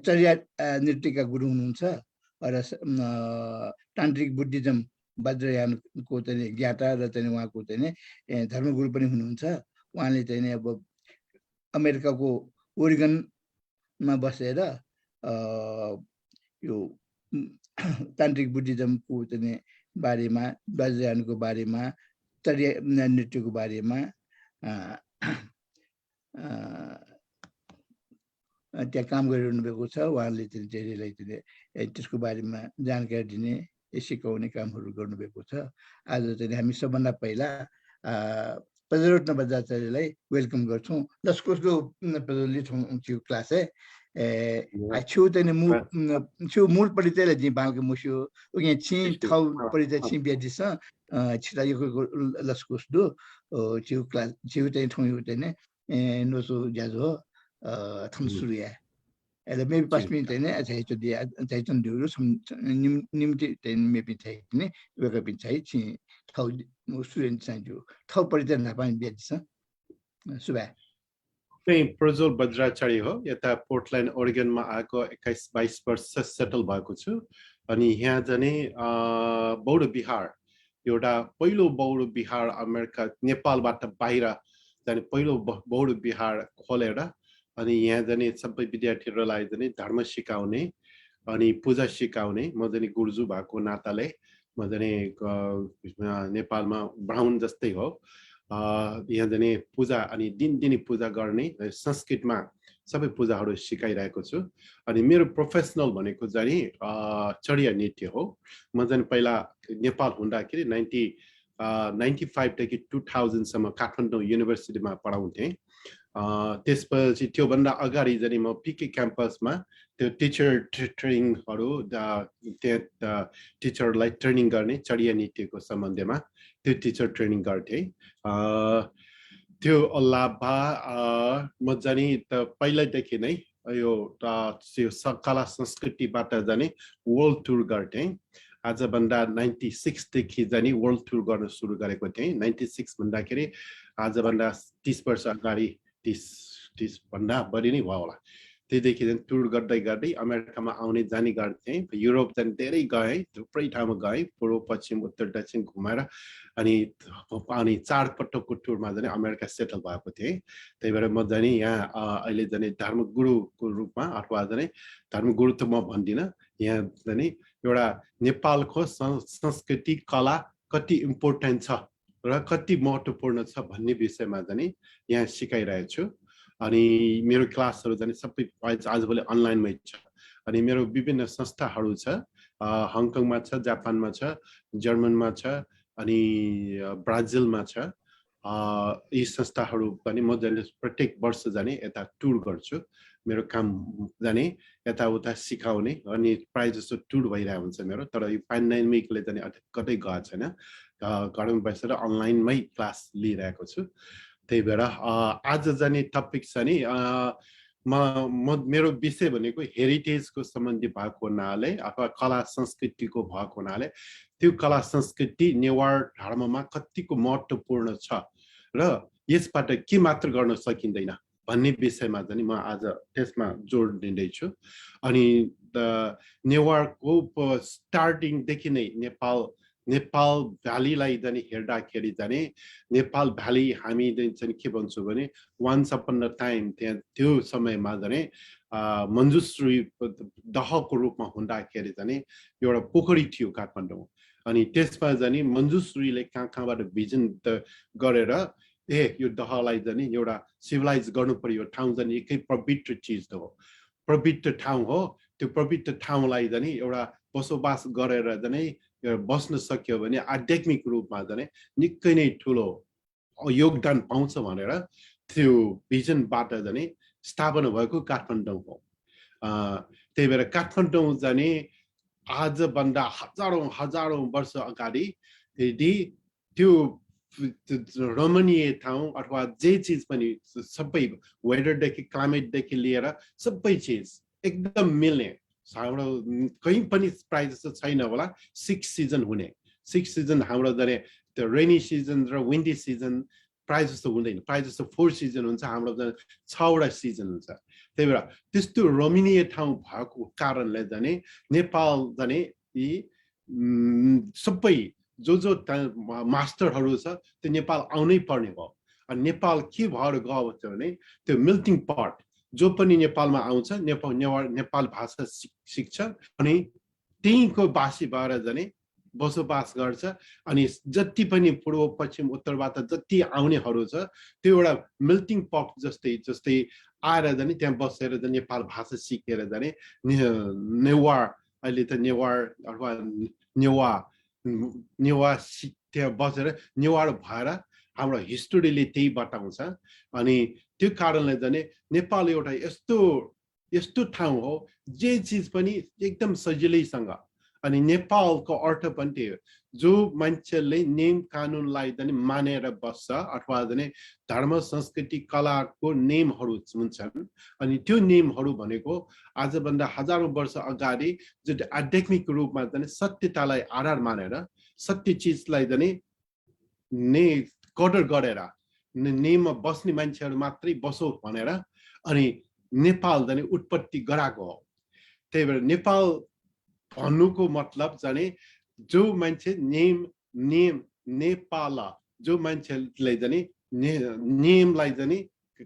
चर्या नृत्यका गुरु हुनुहुन्छ र तान्त्रिक बुद्धिज्म वज्रयानको चाहिँ ज्ञाता र चाहिँ उहाँको चाहिँ धर्मगुरु पनि हुनुहुन्छ। उहाँले चाहिँ अब अमेरिकाको ओरिगनमा बसेर यो तान्त्रिक बुद्धिज्मको चाहिँ बारेमा, वज्रयानको बारेमा, चर्या नृत्यको बारेमा त्यहाँ काम गरिरहनु भएको छ। उहाँले चाहिँ धेरैलाई त्यसको बारेमा जानकारी दिने, सिकाउने कामहरू गर्नुभएको छ। आज चाहिँ हामी सबभन्दा पहिला प्रज्वल भज्राचार्यलाई वेलकम गर्छौँ। लस्कोसको प्रज्वलले थियो क्लास है छु चाहिँ मूल परिचयलाई जी बालको मुस्यो उगे छि ठाउँ परिचय छि ब्याजिस छिटा यो लस्कोस दो छु क्लास छु चाहिँ ठाउँ चाहिँ नोसो ज्याजो थम सुरुया एले मेबी 5 मिनट हैन चाहिँ दिया चाहिँ दिउरो निम्ति चाहिँ मेबी चाहिँ नि वेक पिन चाहिँ छि ठाउँ स्टुडेन्ट चाहिँ जो ठाउँ परिचय नपाइन ब्याजिस सुबा प्रज्वल भज्राचार्य हो। यता पोर्टल्यान्ड ओरेगनमा आएको 21-22 वर्ष सेटल भएको छु। अनि यहाँ जाने बौद्ध विहार एउटा पहिलो बौद्ध विहार अमेरिका नेपालबाट बाहिर जाने पहिलो बौद्ध विहार खोलेर अनि यहाँ जाने सबै विद्यार्थीहरूलाई जाने धर्म सिकाउने अनि पूजा सिकाउने म जाने गुरुजु भएको नाताले म जाने नेपालमा ब्राह्मण जस्तै हो। यहाँ जाने पूजा अनि दिनदिनी पूजा गर्ने संस्कृतमा सबै पूजाहरू सिकाइरहेको छु। अनि मेरो प्रोफेसनल भनेको जाने चर्या नृत्य हो। म जाने पहिला नेपाल हुँदाखेरि 95 देखि 2000 सम्म काठमाडौँ युनिभर्सिटीमा पढाउँथेँ। त्यसपछि त्योभन्दा अगाडि जाने म पिके क्याम्पसमा त्यो टिचर ट्रेनिङहरू त्यहाँ टिचरलाई ट्रेनिङ गर्ने चर्या नृत्यको सम्बन्धमा त्यो टिचर ट्रेनिङ गर्थेँ। त्यो अलावा म जाने त पहिल्यैदेखि नै यो कला संस्कृतिबाट जाने वर्ल्ड टुर गर्थेँ। आजभन्दा 96 देखि जाने वर्ल्ड टुर गर्न सुरु गरेको थिएँ। 96 भन्दाखेरि आजभन्दा 30 वर्ष अगाडि 30 भन्दा बढी नै भयो होला। त्यहीदेखि टुर गर्दै गर्दै अमेरिकामा आउने जाने गर्थेँ। युरोप चाहिँ धेरै गएँ, थुप्रै ठाउँमा गएँ, पूर्व पश्चिम उत्तर दक्षिण घुमेर अनि 4 पटकको टुरमा जाने अमेरिका सेटल भएको थिएँ। त्यही भएर म जाने यहाँ अहिले जाने धर्मगुरुको रूपमा अथवा जाने धर्मगुरु त म भन्दिनँ, यहाँ जाने एउटा नेपालको संस्कृति कला कति इम्पोर्टेन्ट छ र कति महत्त्वपूर्ण छ भन्ने विषयमा जाने यहाँ सिकाइरहेको छु। अनि मेरो क्लासहरू जाने सबै आजभोलि अनलाइनमै छ। अनि मेरो विभिन्न संस्थाहरू छ, हङकङमा छ, जापानमा छ, जर्मनमा छ, अनि ब्राजिलमा छ। यी संस्थाहरू पनि म जाने प्रत्येक वर्ष जाने यता टुर गर्छु। मेरो काम जाने यताउता सिकाउने अनि प्राय जस्तो टुर भइरहेको हुन्छ मेरो। तर यो पेन्डेमिकले जाने कतै गएको छैन, घरमा बसेर अनलाइनमै क्लास लिइरहेको छु। त्यही भएर आज जाने टपिक छ नि मेरो विषय भनेको हेरिटेजको सम्बन्धी भएको हुनाले अथवा कला संस्कृतिको भएको हुनाले त्यो कला संस्कृति नेवार धर्ममा कतिको महत्त्वपूर्ण छ र यसबाट के मात्र गर्न सकिँदैन भन्ने विषयमा चाहिँ म आज त्यसमा जोड दिँदैछु। अनि नेवारको स्टार्टिङदेखि नै नेपाल भ्यालीलाई जाने हेर्दाखेरि जाने नेपाल भ्याली हामी चाहिँ के भन्छौँ भने वान्स अपन अ टाइम त्यहाँ त्यो समयमा जाने मञ्जुश्री दहको रूपमा हुँदाखेरि जाने एउटा पोखरी थियो काठमाडौँ। अनि त्यसमा जाने मञ्जुश्रीले कहाँबाट भिजन गरेर यो दहलाई जाने एउटा सिभिलाइज गर्नु पर्यो, ठाउँ जाने एकै पवित्र चिज हो, पवित्र ठाउँ हो। त्यो पवित्र ठाउँलाई जाने एउटा बसोबास गरेर जाने बस्न सक्यो भने आध्यात्मिक रूपमा जाने निकै नै ठुलो योगदान पाउँछ भनेर त्यो भिजनबाट जाने स्थापना भएको काठमाडौँ हो। त्यही भएर काठमाडौँ जाने आजभन्दा हजारौँ वर्ष अगाडि त्यो रमणीय ठाउँ अथवा जे चिज पनि सबै वेदरदेखि क्लाइमेटदेखि लिएर सबै चिज एकदम मिल्ने, हाम्रो कहीँ पनि प्राय जस्तो छैन होला 6 सिजन हुने। 6 सिजन हाम्रो जाने त्यो रेनी सिजन र विन्डी सिजन प्रायः जस्तो हुँदैन प्रायः जस्तो 4 सिजन हुन्छ हाम्रो 6वटा सिजन हुन्छ त्यही भएर त्यस्तो रमणीय ठाउँ भएको कारणले जाने नेपाल जाने यी सबै जो मास्टरहरू छ त्यो नेपाल आउनै पर्ने भयो अनि नेपाल के भएर गयो भने त्यो मेल्टिङ पट जो पनि नेपालमा आउँछ नेपाल भाषा सिक्छ अनि त्यहीको बासी भएर जाने बसोबास गर्छ अनि जति पनि पूर्व पश्चिम उत्तरबाट जति आउनेहरू छ त्यो एउटा मेल्टिङ पट जस्तै आएर जाने त्यहाँ बसेर नेपाल भाषा सिकेर जाने नेवार अहिले त नेवार अथवा नेवा त्यहाँ बसेर नेवार भएर हाम्रो हिस्टोरीले त्यही बताउँछ अनि त्यो कारणले जाने नेपाल एउटा यस्तो ठाउँ हो जे चिज पनि एकदम सजिलैसँग अनि नेपालको अर्थ पनि त्यही हो जो मान्छेले नियम कानुनलाई जाने मानेर बस्छ अथवा जाने धर्म संस्कृति कलाको नियमहरू हुन्छन् अनि त्यो नियमहरू भनेको आजभन्दा हजारौं वर्ष अगाडि जो आध्यात्मिक रूपमा जाने सत्यतालाई आधार मानेर सत्य चिजलाई जाने कदर गरेर नियममा बस्ने मान्छेहरू मात्रै बसोस् भनेर अनि नेपाल जाने उत्पत्ति गराएको हो त्यही भएर नेपाल भन्नुको मतलब जाने जो मान्छे नेपाल जो मान्छेले जाने नियमलाई जाने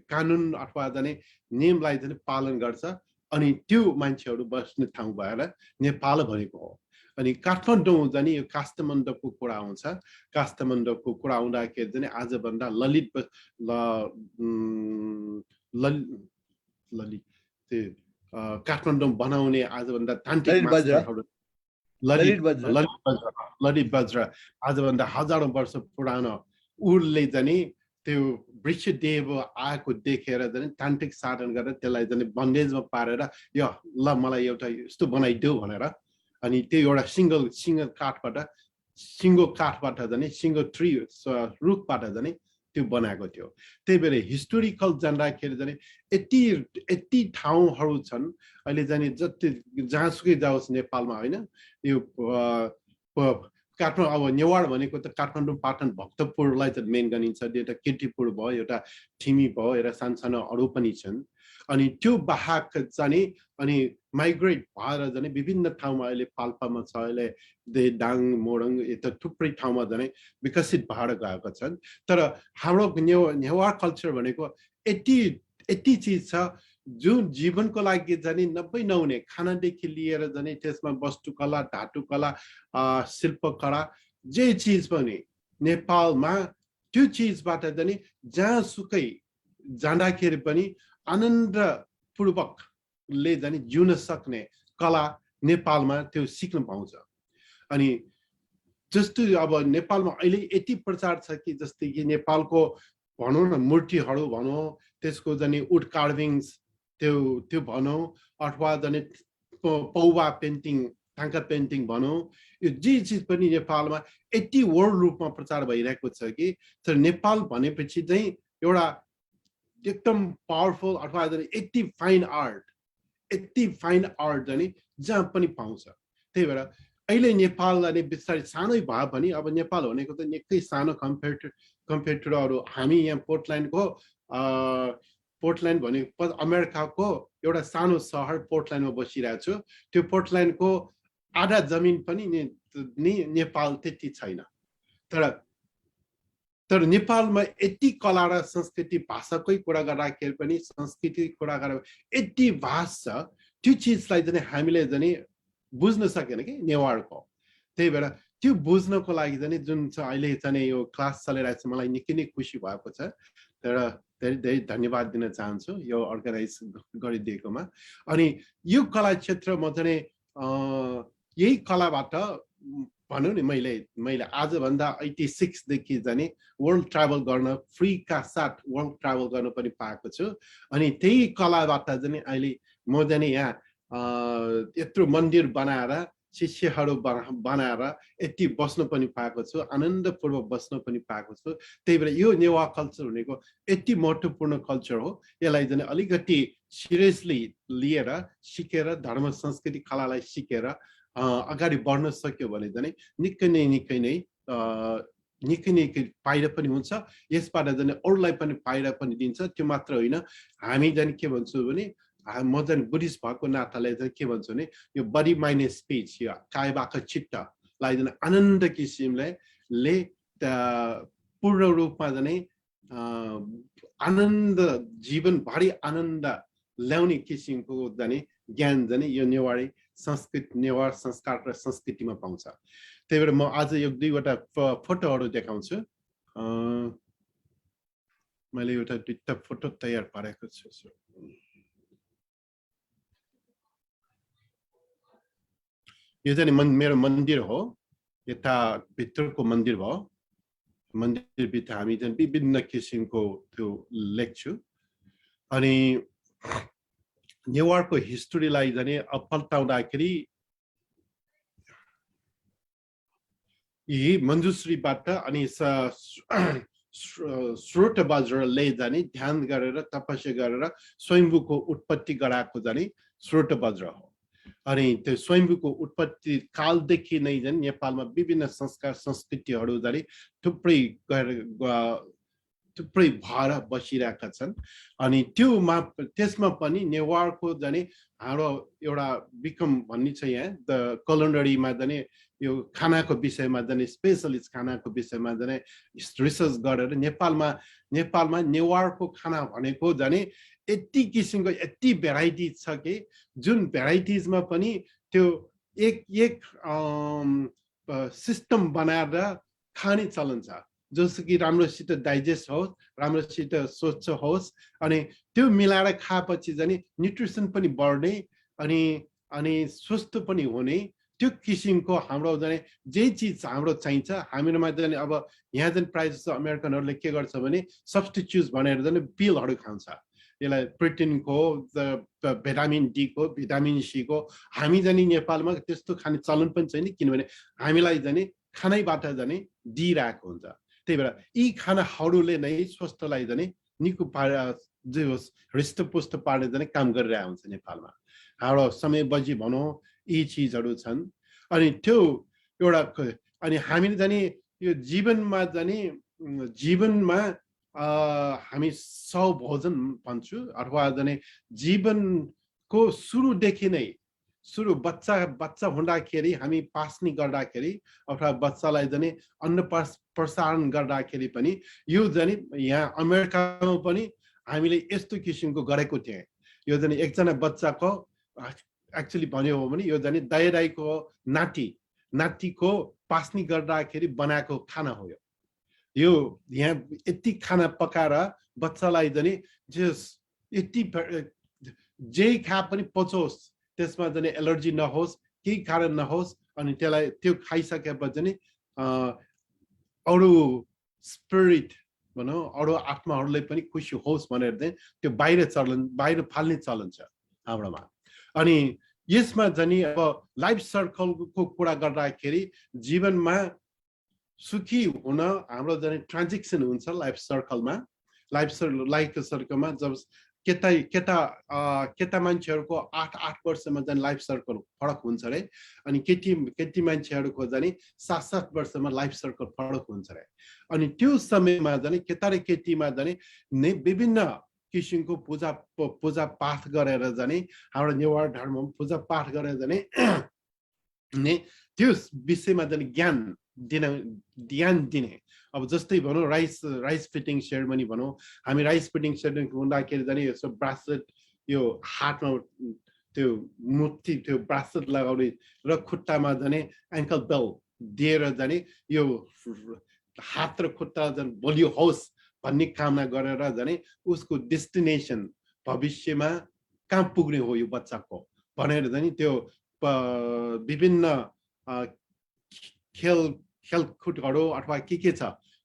कानुन अथवा जाने नियमलाई जाने पालन गर्छ अनि त्यो मान्छेहरू बस्ने ठाउँ भएर नेपाल भनेको हो अनि काठमाडौँ जाने यो काठमाडौँको कुरा आउँछ काठमाडौँको कुरा आउँदाखेरि जाने आजभन्दा ललित त्यो काठमाडौँ बनाउने आजभन्दा तान्त्रिक मास्टरहरू ललित वज्र आजभन्दा हजारौं वर्ष पुरानो उरले जाने त्यो वृक्षदेव आएको देखेर जाने तान्त्रिक साधन गरेर त्यसलाई जाने बन्डेजमा पारेर यो ल मलाई एउटा यस्तो बनाइदेऊ भनेर अनि त्यो एउटा सिंगल काठबाट जाने सिंगल ट्री रुखबाट जाने त्यो बनाएको थियो त्यही भएर हिस्टोरिकल जान्दाखेरि जाने यति ठाउँहरू छन् अहिले जाने जति जहाँसुकै जाओस् नेपालमा होइन यो काठमाडौँ अब नेवार भनेको त काठमाडौँ पाटन भक्तपुरलाई त मेन गनिन्छ एउटा किर्तिपुर भयो एउटा ठिमी भयो एउटा सानो अरू पनि छन् अनि त्यो बाहेक जाने अनि माइग्रेट भएर जाने विभिन्न ठाउँमा अहिले पाल्पामा छ अहिले दाङ मोरङ यता थुप्रै ठाउँमा जाने विकसित भएर गएका छन् तर हाम्रो नेवार कल्चर भनेको यति चिज छ जुन जीवनको लागि जाने नब्बे नहुने खानादेखि लिएर जाने त्यसमा वस्तुकला धातुकला शिल्पकला जे चिज पनि नेपालमा त्यो चिजबाट जाने जहाँसुकै जाँदाखेरि पनि आनन्दपूर्वकले जाने जिउन सक्ने कला नेपालमा त्यो सिक्न पाउँछ अनि जस्तो अब नेपालमा अहिले यति प्रचार छ कि जस्तै कि नेपालको भनौँ न मूर्तिहरू भनौँ त्यसको जाने वुड कार्भिङ्स त्यो भनौँ अथवा जाने पौवा पेन्टिङ टाङ्का पेन्टिङ भनौँ यो जे चिज पनि नेपालमा यति वर्ल्ड रूपमा प्रचार भइरहेको छ कि तर नेपाल भनेपछि चाहिँ एउटा एकदम पावरफुल अथवा यति फाइन आर्ट जाने जहाँ पनि पाउँछ त्यही भएर अहिले नेपाललाई बिस्तारै सानै भए पनि अब नेपाल भनेको त निकै सानो कम्पेयर टु अरू हामी यहाँ पोर्टल्यान्ड भनेको अमेरिकाको एउटा सानो सहर पोर्टल्यान्डमा बसिरहेको छु त्यो पोर्टल्यान्डको आधा जमिन पनि नेपाल त्यति छैन तर नेपालमा यति कला र संस्कृति भाषाकै कुरा गर्दाखेरि पनि संस्कृति कुरा गरेर यति भाष छ त्यो चिजलाई चाहिँ हामीले चाहिँ बुझ्न सकेन कि नेवारको त्यही भएर त्यो बुझ्नको लागि चाहिँ जुन छ अहिले चाहिँ यो क्लास चलिरहेको छ मलाई निकै नै खुसी भएको छ तर धेरै धन्यवाद दिन चाहन्छु यो अर्गनाइज गरिदिएकोमा अनि यो कला क्षेत्र म चाहिँ यही कलाबाट भनौँ नि मैले आजभन्दा 86 देखि जाने वर्ल्ड ट्राभल गर्न फ्रीका साथ वर्ल्ड ट्राभल गर्न पनि पाएको छु अनि त्यही कलाबाट चाहिँ अहिले म जाने यहाँ यत्रो मन्दिर बनाएर शिष्यहरू बनाएर यति बस्न पनि पाएको छु आनन्दपूर्वक बस्न पनि पाएको छु त्यही भएर यो नेवा कल्चर भनेको यति महत्त्वपूर्ण कल्चर हो यसलाई चाहिँ अलिकति सिरियसली लिएर सिकेर धर्म संस्कृति कलालाई सिकेर अगाडि बढ्न सक्यो भने चाहिँ निकै नै निकै निकै फाइदा पनि हुन्छ यसबाट जाने अरूलाई पनि फाइदा पनि दिन्छ त्यो मात्र होइन हामी जाने के भन्छौँ भने म जाने बुद्धिस्ट भएको नाताले चाहिँ के भन्छु भने यो बडी माइन्ड स्पिच यो कायबाट चित्तलाई जाने आनन्द किसिमले पूर्ण रूपमा जाने आनन्द जीवनभरि आनन्द ल्याउने किसिमको जाने ज्ञान जाने यो नेवारी संस्कृति नेवार संस्कार र संस्कृतिमा पाउँछ त्यही भएर म आज यो दुईवटा फोटोहरू देखाउँछु मैले एउटा दुईटा फोटो तयार पारेको छु यो चाहिँ मेरो मन्दिर हो यता भित्रको मन्दिर भयो मन्दिरभित्र हामी चाहिँ विभिन्न किसिमको त्यो लेख्छु अनि नेवारको हिस्ट्रीलाई जाने पल्टाउँदाखेरि यी मञ्जुश्रीबाट अनि श्रोत बज्रले जाने ध्यान गरेर तपस्या गरेर स्वयम्भूको उत्पत्ति गराएको जाने श्रोत बज्र हो अनि त्यो स्वयम्भूको उत्पत्ति कालदेखि नै जाने नेपालमा विभिन्न संस्कार संस्कृतिहरू जाने थुप्रै भएर बसिरहेका छन् अनि त्यसमा पनि नेवारको जाने हाम्रो एउटा विक्रम भन्ने छ यहाँ द कलन्डरीमा जाने यो खानाको विषयमा जाने स्पेशलिस्ट खानाको विषयमा जाने रिसर्च गरेर नेपालमा नेवारको खाना भनेको जाने यति किसिमको यति भेराइटी छ कि जुन भेराइटिजमा पनि त्यो एक सिस्टम बनाएर खाने चलन छ जस्तो कि राम्रोसित डाइजेस्ट होस् राम्रोसित स्वच्छ होस् अनि त्यो मिलाएर खाएपछि जाने न्युट्रिसन पनि बढ्ने अनि स्वस्थ पनि हुने त्यो किसिमको हाम्रो जाने जे चिज हाम्रो चाहिन्छ हामीमा जाने अब यहाँ जाने प्रायः जस्तो अमेरिकनहरूले के गर्छ भने सब्स्टिट्युट भनेर जाने पिलहरू खान्छ यसलाई प्रोटिनको भिटामिन डी को भिटामिन सी को हामी जाने नेपालमा त्यस्तो खाने चलन पनि छैन किनभने हामीलाई जाने खानैबाट जाने दिइरहेको हुन्छ त्यही भएर यी खानाहरूले नै स्वास्थ्यलाई जाने निको जे होस् हृष्टपुष्ट पार्ने जाने काम गरिरहेको हुन्छ नेपालमा हाम्रो समय बजी भनौँ यी चिजहरू छन् अनि त्यो एउटा अनि हामीले जाने यो जीवनमा हामी भोजन भन्छु अथवा जाने जीवनको सुरुदेखि नै बच्चा हुँदाखेरि हामी पास्नी गर्दाखेरि अथवा बच्चालाई जाने अन्न प्रसारण गर्दाखेरि पनि यो जाने यहाँ अमेरिकामा पनि हामीले यस्तो किसिमको गरेको थियौँ यो जाने एकजना बच्चाको एक्चुअली भन्यो हो भने यो जाने दाइको नातिको पास्नी गर्दाखेरि बनाएको खाना हो यो यहाँ यति खाना पकाएर बच्चालाई जाने यति जे खा पनि पचोस् त्यसमा जाने एलर्जी नहोस् केही कारण नहोस् अनि त्यसलाई त्यो खाइसकेपछि नि अरू स्पिरिट भनौँ अरू आत्माहरूले पनि खुसी होस् भनेर चाहिँ त्यो बाहिर फाल्ने चलन छ हाम्रोमा अनि यसमा जाने अब लाइफ सर्कलको कुरा गर्दाखेरि जीवनमा सुखी हुन हाम्रो जाने ट्रान्जेक्सन हुन्छ लाइफ सर्कलमा जब केटा मान्छेहरूको 8 वर्षमा जाने लाइफ सर्कल फरक हुन्छ रे अनि केटी मान्छेहरूको जाने 7 वर्षमा लाइफ सर्कल फरक हुन्छ रे अनि त्यो समयमा जाने केटा र केटीमा जाने विभिन्न किसिमको पूजा पाठ गरेर जाने हाम्रो नेवार धर्ममा पूजा पाठ गरेर जाने त्यो विषयमा जाने ज्ञान दिने अब जस्तै भनौँ राइस फिटिङ सेरेमनी भनौँ हामी राइस फिटिङ सेरेमनी हुँदाखेरि जाने यसो ब्रासलेट यो हातमा त्यो मुठी त्यो ब्रासलेट लगाउने र खुट्टामा जाने एङ्कल बेल दिएर जाने यो हात र खुट्टा जाने बलियो होस् भन्ने कामना गरेर जाने उसको डेस्टिनेसन भविष्यमा कहाँ पुग्ने हो यो बच्चाको भनेर जाने त्यो विभिन्न खेलकुदहरू अथवा के छ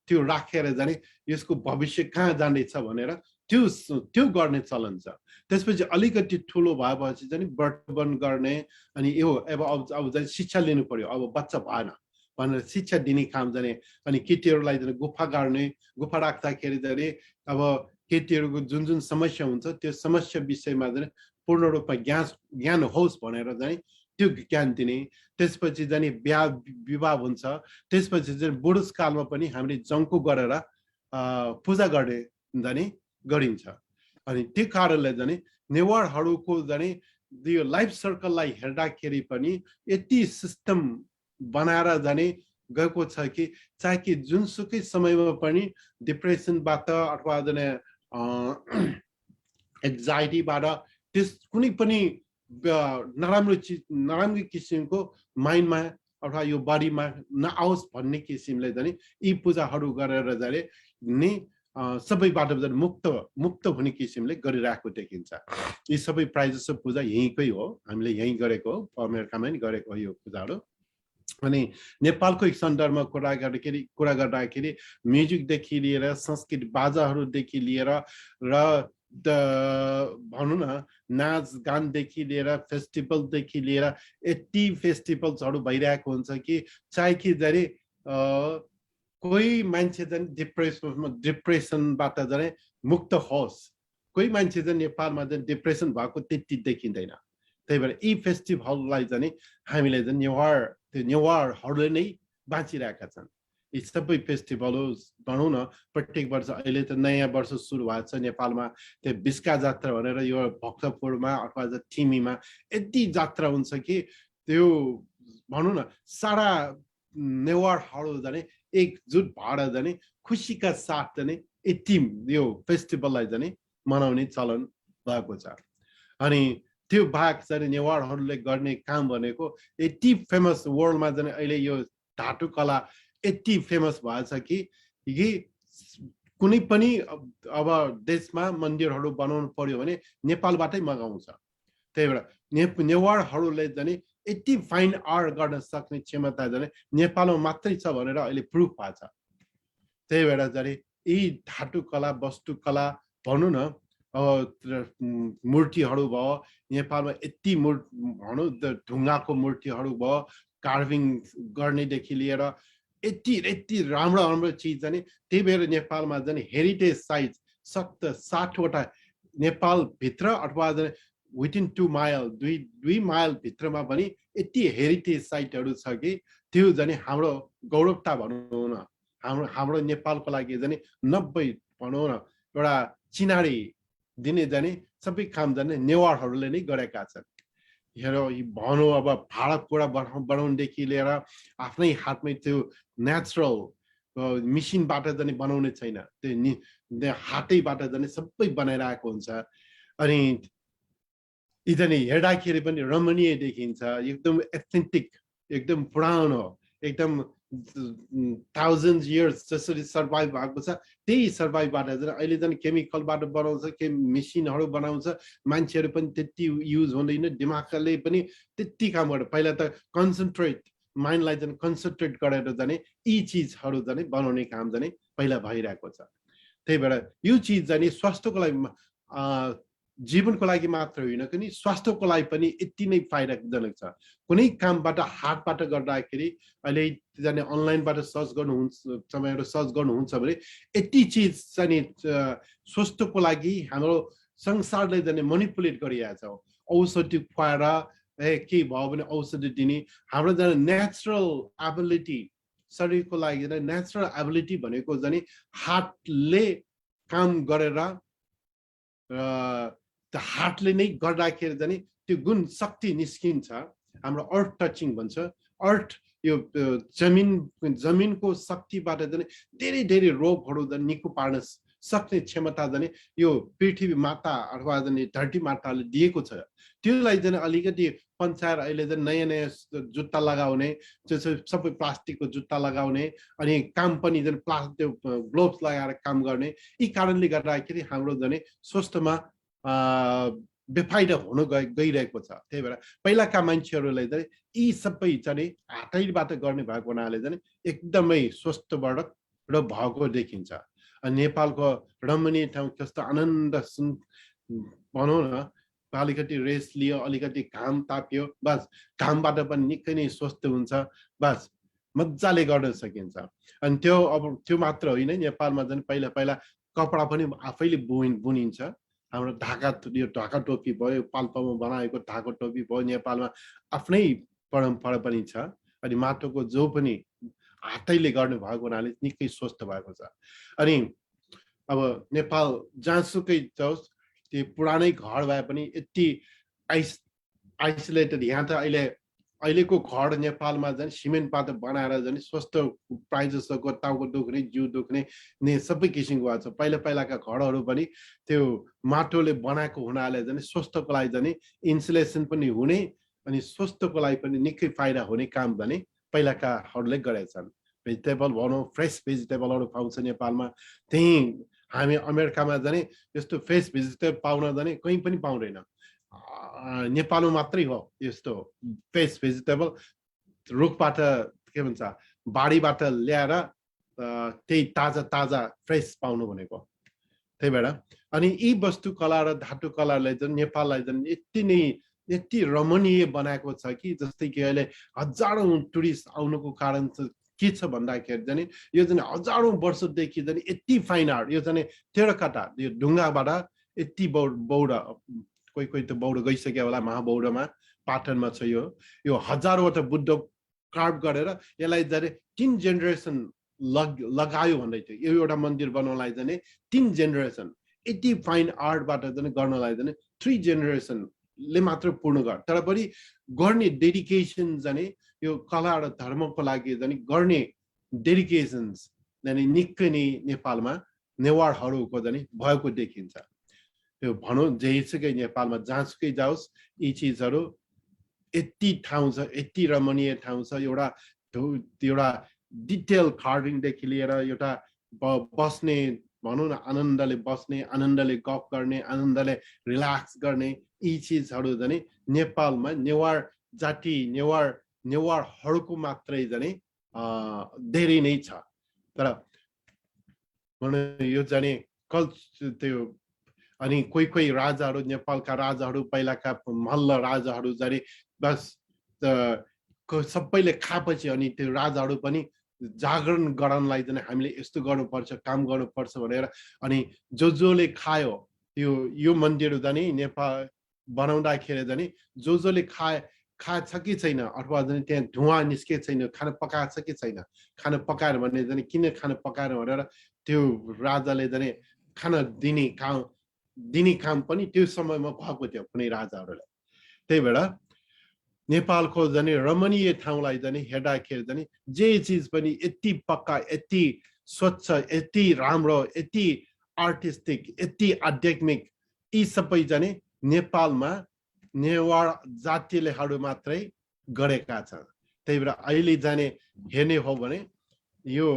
त्यो राखेर जाने यसको भविष्य कहाँ जानेछ भनेर त्यो गर्ने चलन छ त्यसपछि अलिकति ठुलो भएपछि चाहिँ वर्तमान गर्ने अनि यो अब चाहिँ शिक्षा लिनु पर्यो अब बच्चा भएन भनेर शिक्षा दिने काम जाने अनि केटीहरूलाई जाने गुफा राख्दाखेरि जाने अब केटीहरूको जुन समस्या हुन्छ त्यो समस्या विषयमा जाने पूर्ण रूपमा ज्ञान होस् भनेर जाने त्यो ज्ञान दिने त्यसपछि जाने बिहा विवाह हुन्छ त्यसपछि चाहिँ बुढेसकालमा पनि हामीले जङ्को गरेर पूजा गर्ने जाने गरिन्छ अनि त्यो कारणले जाने नेवारहरूको जाने यो लाइफ सर्कललाई हेर्दाखेरि पनि यति सिस्टम बनाएर जाने गएको छ कि चाहे कि जुनसुकै समयमा पनि डिप्रेसनबाट अथवा जाने एन्जाइटीबाट त्यस कुनै पनि नराम्रो किसिमको माइन्डमा अथवा यो बडीमा नआओस् भन्ने किसिमले जाने यी पूजाहरू गरेर जाने नि सबैबाट मुक्त हुने किसिमले गरिरहेको देखिन्छ यी सबै प्रायजसो पूजा यहीँकै हो हामीले यहीँ गरेको हो अमेरिकामा नि गरेको हो यो पूजाहरू अनि नेपालको सन्दर्भमा कुरा गर्दाखेरि म्युजिकदेखि लिएर संस्कृत बाजाहरूदेखि लिएर र भनौँ न नाच गानदेखि लिएर फेस्टिभलदेखि लिएर यति फेस्टिभल्सहरू भइरहेको हुन्छ कि चाहे कि जाने कोही मान्छे चाहिँ डिप्रेसनबाट जाने मुक्त होस् कोही मान्छे चाहिँ नेपालमा चाहिँ डिप्रेसन भएको त्यति देखिँदैन त्यही भएर यी फेस्टिभललाई चाहिँ हामीले चाहिँ नेवारहरूले नै बाँचिरहेका छन् यी सबै फेस्टिभलहरू भनौँ न प्रत्येक वर्ष अहिले त नयाँ वर्ष सुरु भएको छ नेपालमा त्यो बिस्का जात्रा भनेर यो भक्तपुरमा अथवा थिमीमा यति जात्रा हुन्छ कि त्यो भनौँ न सारा नेवारहरू जाने एकजुट भएर जाने खुसीका साथ जाने यति यो फेस्टिभललाई जाने मनाउने चलन भएको छ अनि त्यो भाग चाहिँ नेवारहरूले गर्ने काम भनेको यति फेमस वर्ल्डमा जाने अहिले यो धातु कला यति फेमस भएछ कि कुनै पनि अब देशमा मन्दिरहरू बनाउनु पर्यो भने नेपालबाटै मगाउँछ त्यही भएर नेवारहरूले जाने यति फाइन आर्ट गर्न सक्ने क्षमता जाने नेपालमा मात्रै छ भनेर अहिले प्रुफ भएको छ त्यही भएर जाने यी धातु कला वस्तु कला भनौँ न मूर्तिहरू भयो नेपालमा यति भनौँ ढुङ्गाको मूर्तिहरू भयो कार्भिङ गर्नेदेखि लिएर यति राम्रो चिज जाने त्यही भएर नेपालमा जाने हेरिटेज साइट 60वटा नेपालभित्र अथवा विदिन 2 माइल 2 माइल भित्रमा पनि यति हेरिटेज साइटहरू छ कि त्यो जाने हाम्रो गौरवता भनौँ न हाम्रो नेपालको लागि जाने 90 भनौँ न एउटा चिनारी दिने जाने सबै काम जाने नेवारहरूले नै गरेका छन् हेर भनौँ अब भाँडाकुँडा बनाउनेदेखि लिएर आफ्नै हातमै त्यो नेचुरल मिसिनबाट जाने बनाउने छैन त्यो हातैबाट जाने सबै बनाइरहेको हुन्छ अनि यी जाने हेर्दाखेरि पनि रमणीय देखिन्छ एकदम एथेन्टिक एकदम पुरानो एकदम thousands years जसरी सर्भाइभ भएको छ त्यही सर्भाइभबाट चाहिँ अहिले चाहिँ केमिकलबाट बनाउँछ के मेसिनहरू बनाउँछ मान्छेहरू पनि त्यति युज हुँदैन दिमागले पनि त्यति काम गर्छ पहिला त कन्सन्ट्रेट माइन्डलाई चाहिँ कन्सन्ट्रेट गरेर जाने यी चिजहरू जाने बनाउने काम जाने पहिला भइरहेको छ त्यही भएर यो चिज जाने स्वास्थ्यको लागि जीवनको लागि मात्र होइन कि स्वास्थ्यको लागि पनि यति नै फाइदाजनक छ कुनै कामबाट हातबाट गर्दाखेरि अहिले जाने अनलाइनबाट सर्च गर्नुहुन्छ तपाईँहरू सर्च गर्नुहुन्छ भने यति चिज चाहिँ स्वास्थ्यको लागि हाम्रो संसारले जाने मनिपुलेट गरिरहेछ औषधि खुवाएर के भयो भने औषधि दिने हाम्रो जाने नेचुरल एबिलिटी शरीरको लागि नेचुरल एबिलिटी भनेको जाने हातले काम गरेर हातले नै गर्दाखेरि जाने त्यो गुण शक्ति निस्किन्छ हाम्रो अर्थ टचिङ भन्छ अर्थ यो जमिनको शक्तिबाट जाने धेरै धेरै रोगहरू जाने निको पार्न सक्ने क्षमता जाने यो पृथ्वी माता अथवा जाने धरती माताले दिएको छ त्यसलाई जाने अलिकति पञ्चाएर अहिले जाने नयाँ नयाँ जुत्ता लगाउने सबै प्लास्टिकको जुत्ता लगाउने अनि काम पनि जाने प्लास्टिक ग्लोभ्स लगाएर काम गर्ने यी कारणले गर्दाखेरि हाम्रो जाने स्वास्थ्यमा बेफाइदा हुन गइरहेको छ त्यही भएर पहिलाका मान्छेहरूले चाहिँ यी सबै चाहिँ हातैबाट गर्ने भएको हुनाले चाहिँ एकदमै स्वस्थवर्धक र भएको देखिन्छ अनि नेपालको रमणीय ठाउँ कस्तो आनन्द भनौँ न अलिकति रेस्ट लियो अलिकति घाम ताप्यो बस घामबाट पनि निकै नै स्वस्थ हुन्छ बस मजाले गर्न सकिन्छ अनि त्यो अब त्यो मात्र होइन नेपालमा चाहिँ पहिला कपडा पनि आफैले बुनिन्छ हाम्रो ढाका टोपी भयो, पाल्पामा बनाएको ढाका टोपी भयो, नेपालमा आफ्नै परम्परा पनि छ। अनि माटोको जो पनि हातैले गर्ने भएको हुनाले निकै स्वस्थ भएको छ। अनि अब नेपाल जहाँसुकै जाओस् त्यो पुरानै घर भए पनि यति आइसोलेटेड, यहाँ त अहिलेको घर नेपालमा झन् सिमेन्टबाट बनाएर झन् स्वस्थ प्राय जस्तोको टाउको दुख्ने, जिउ दुख्ने सबै किसिमको भएको छ। पहिलाका घरहरू पनि त्यो माटोले बनाएको हुनाले झन् स्वस्थको लागि झन् इन्सुलेसन पनि हुने अनि स्वस्थको लागि पनि निकै फाइदा हुने काम भने पहिलाकाहरूले गरेछन्। भेजिटेबल भनौँ, फ्रेस भेजिटेबलहरू पाउँछ नेपालमा। त्यही हामी अमेरिकामा जाने यस्तो फ्रेस भेजिटेबल पाउन जाने कहीँ पनि पाउँदैन, नेपालमा मात्रै हो यस्तो फ्रेस भेजिटेबल। रुखबाट के भन्छ बारीबाट ल्याएर त्यही ताजा फ्रेस पाउनु भनेको। त्यही भएर अनि यी वस्तुकला र धातु कलाले चाहिँ नेपाललाई चाहिँ यति रमणीय बनाएको छ कि जस्तै कि अहिले हजारौं टुरिस्ट आउनुको कारण के छ भन्दाखेरि चाहिँ यो चाहिँ हजारौं वर्षदेखि चाहिँ यति फाइन आर्ट, यो चाहिँ टेराकोटा, यो ढुङ्गाबाट यति बौड, कोही त बौड गइसक्यो होला, महाबौडमा पाटनमा छ यो हजारवटा बुद्ध कार्भ गरेर यसलाई चाहिँ 3 जेनेरेसन लगायो भन्दै थियो। यो एउटा मन्दिर बनाउनलाई चाहिँ 3 जेनेरेसन, यति फाइन आर्टबाट चाहिँ गर्नलाई चाहिँ 3 जेनेरेसनले मात्र पूर्ण गर्। तर पनि गर्ने डेडिकेसन चाहिँ यो कला र धर्मको लागि चाहिँ गर्ने डेडिकेसन्स चाहिँ निकै नै नेपालमा नेवारहरूको चाहिँ भएको देखिन्छ। त्यो भनौँ जेसुकै नेपालमा जहाँसुकै जाओस् यी चिजहरू यति ठाउँ छ, यति रमणीय ठाउँ छ। एउटा डिटेल कार्भिङदेखि लिएर एउटा बस्ने भनौँ न, आनन्दले बस्ने, आनन्दले गफ गर्ने, आनन्दले रिल्याक्स गर्ने, यी चिजहरू चाहिँ नेपालमा नेवार जाति नेवारहरूको मात्रै चाहिँ धेरै नै छ। तर यो चाहिँ त्यो अनि कोही राजाहरू, नेपालका राजाहरू, पहिलाका मल्ल राजाहरू जाने बस सबैले खाएपछि अनि त्यो राजाहरू पनि जागरण गराउनलाई चाहिँ हामीले यस्तो गर्नुपर्छ, काम गर्नुपर्छ भनेर अनि जसले खायो यो मन्दिर जाने नेपाल बनाउँदाखेरि जाने जसले खाएछ कि छैन अथवा चाहिँ त्यहाँ धुवा निस्के छैन, खाना पकाएछ कि छैन, खाना पकाएर भने जाने किन खाना पकाएर भनेर त्यो राजाले जाने खाना दिने काम पनि त्यो समयमा भएको थियो कुनै राजाहरूलाई। त्यही भएर नेपालको जाने रमणीय ठाउँलाई जाने हेर्दाखेरि जाने जे चिज पनि यति पक्का, यति स्वच्छ, यति राम्रो, यति आर्टिस्टिक, यति आध्यात्मिक, यी सबै जाने नेपालमा नेवार जातिलेहरू मात्रै गरेका छन्। त्यही भएर अहिले जाने हेर्ने हो भने यो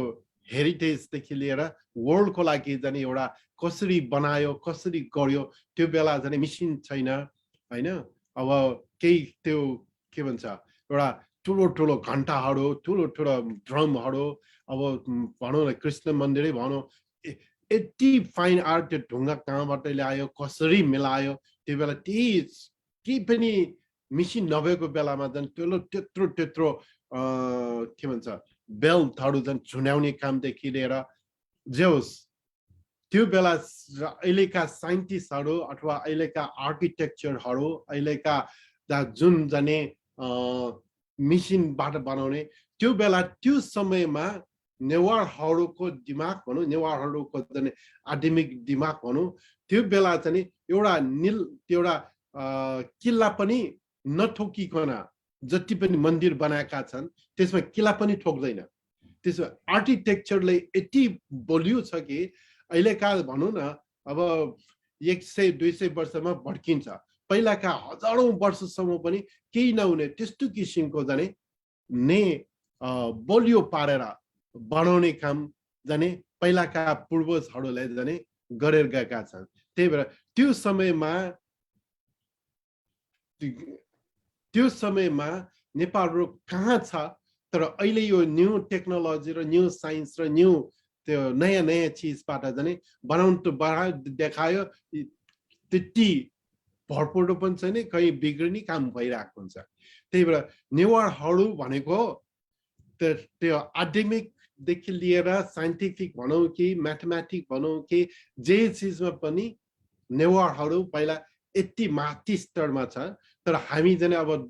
हेरिटेजदेखि लिएर वर्ल्डको लागि जाने एउटा कसरी बनायो, कसरी गर्यो, त्यो बेला जाने मिसिन छैन होइन। अब केही त्यो के भन्छ एउटा ठुलो घन्टाहरू, ठुलो ड्रमहरू, अब भनौँ न कृष्ण मन्दिरै भनौँ, यति फाइन आर्ट त्यो ढुङ्गा कहाँबाट ल्यायो, कसरी मिलायो, त्यो बेला केही पनि मिसिन नभएको बेलामा झन् त्यत्रो के भन्छ बेल्टहरू झन् झुन्याउने कामदेखि लिएर जे होस्, त्यो बेला अहिलेका साइन्टिस्टहरू अथवा अहिलेका आर्किटेक्चरहरू, अहिलेका जुन जाने मिसिनबाट बनाउने, त्यो बेला त्यो समयमा नेवारहरूको दिमाग भनौँ, नेवारहरूको जाने आध्यात्मिक दिमाग भनौँ, त्यो बेला चाहिँ एउटा किल्ला पनि नठोकिकन जति पनि मन्दिर बनाएका छन् त्यसमा किल्ला पनि ठोक्दैन। त्यसमा आर्किटेक्चरले यति बलियो छ कि अहिलेका भनौँ न अब 100-200 वर्षमा भड्किन्छ, पहिलाका हजारौं वर्षसम्म पनि केही नहुने त्यस्तो किसिमको जाने बलियो पारेर बनाउने काम जाने पहिलाका पूर्वजहरूले जाने गरेर गएका छन्। त्यही भएर त्यो समयमा नेपालहरू कहाँ छ, तर अहिले यो न्यू टेक्नोलोजी र न्यू साइन्स र न्यू त्यो नयाँ चिजबाट जाने देखायो, त्यति भरपर्दो पनि छैन, कहीँ बिग्रिने काम भइरहेको हुन्छ। त्यही भएर नेवारहरू भनेको त्यो आध्यात्मिकदेखि लिएर साइन्टिफिक भनौँ कि म्याथमेटिक भनौँ कि जे चिजमा पनि नेवारहरू पहिला यति माथि स्तरमा छ तर हामी चाहिँ अब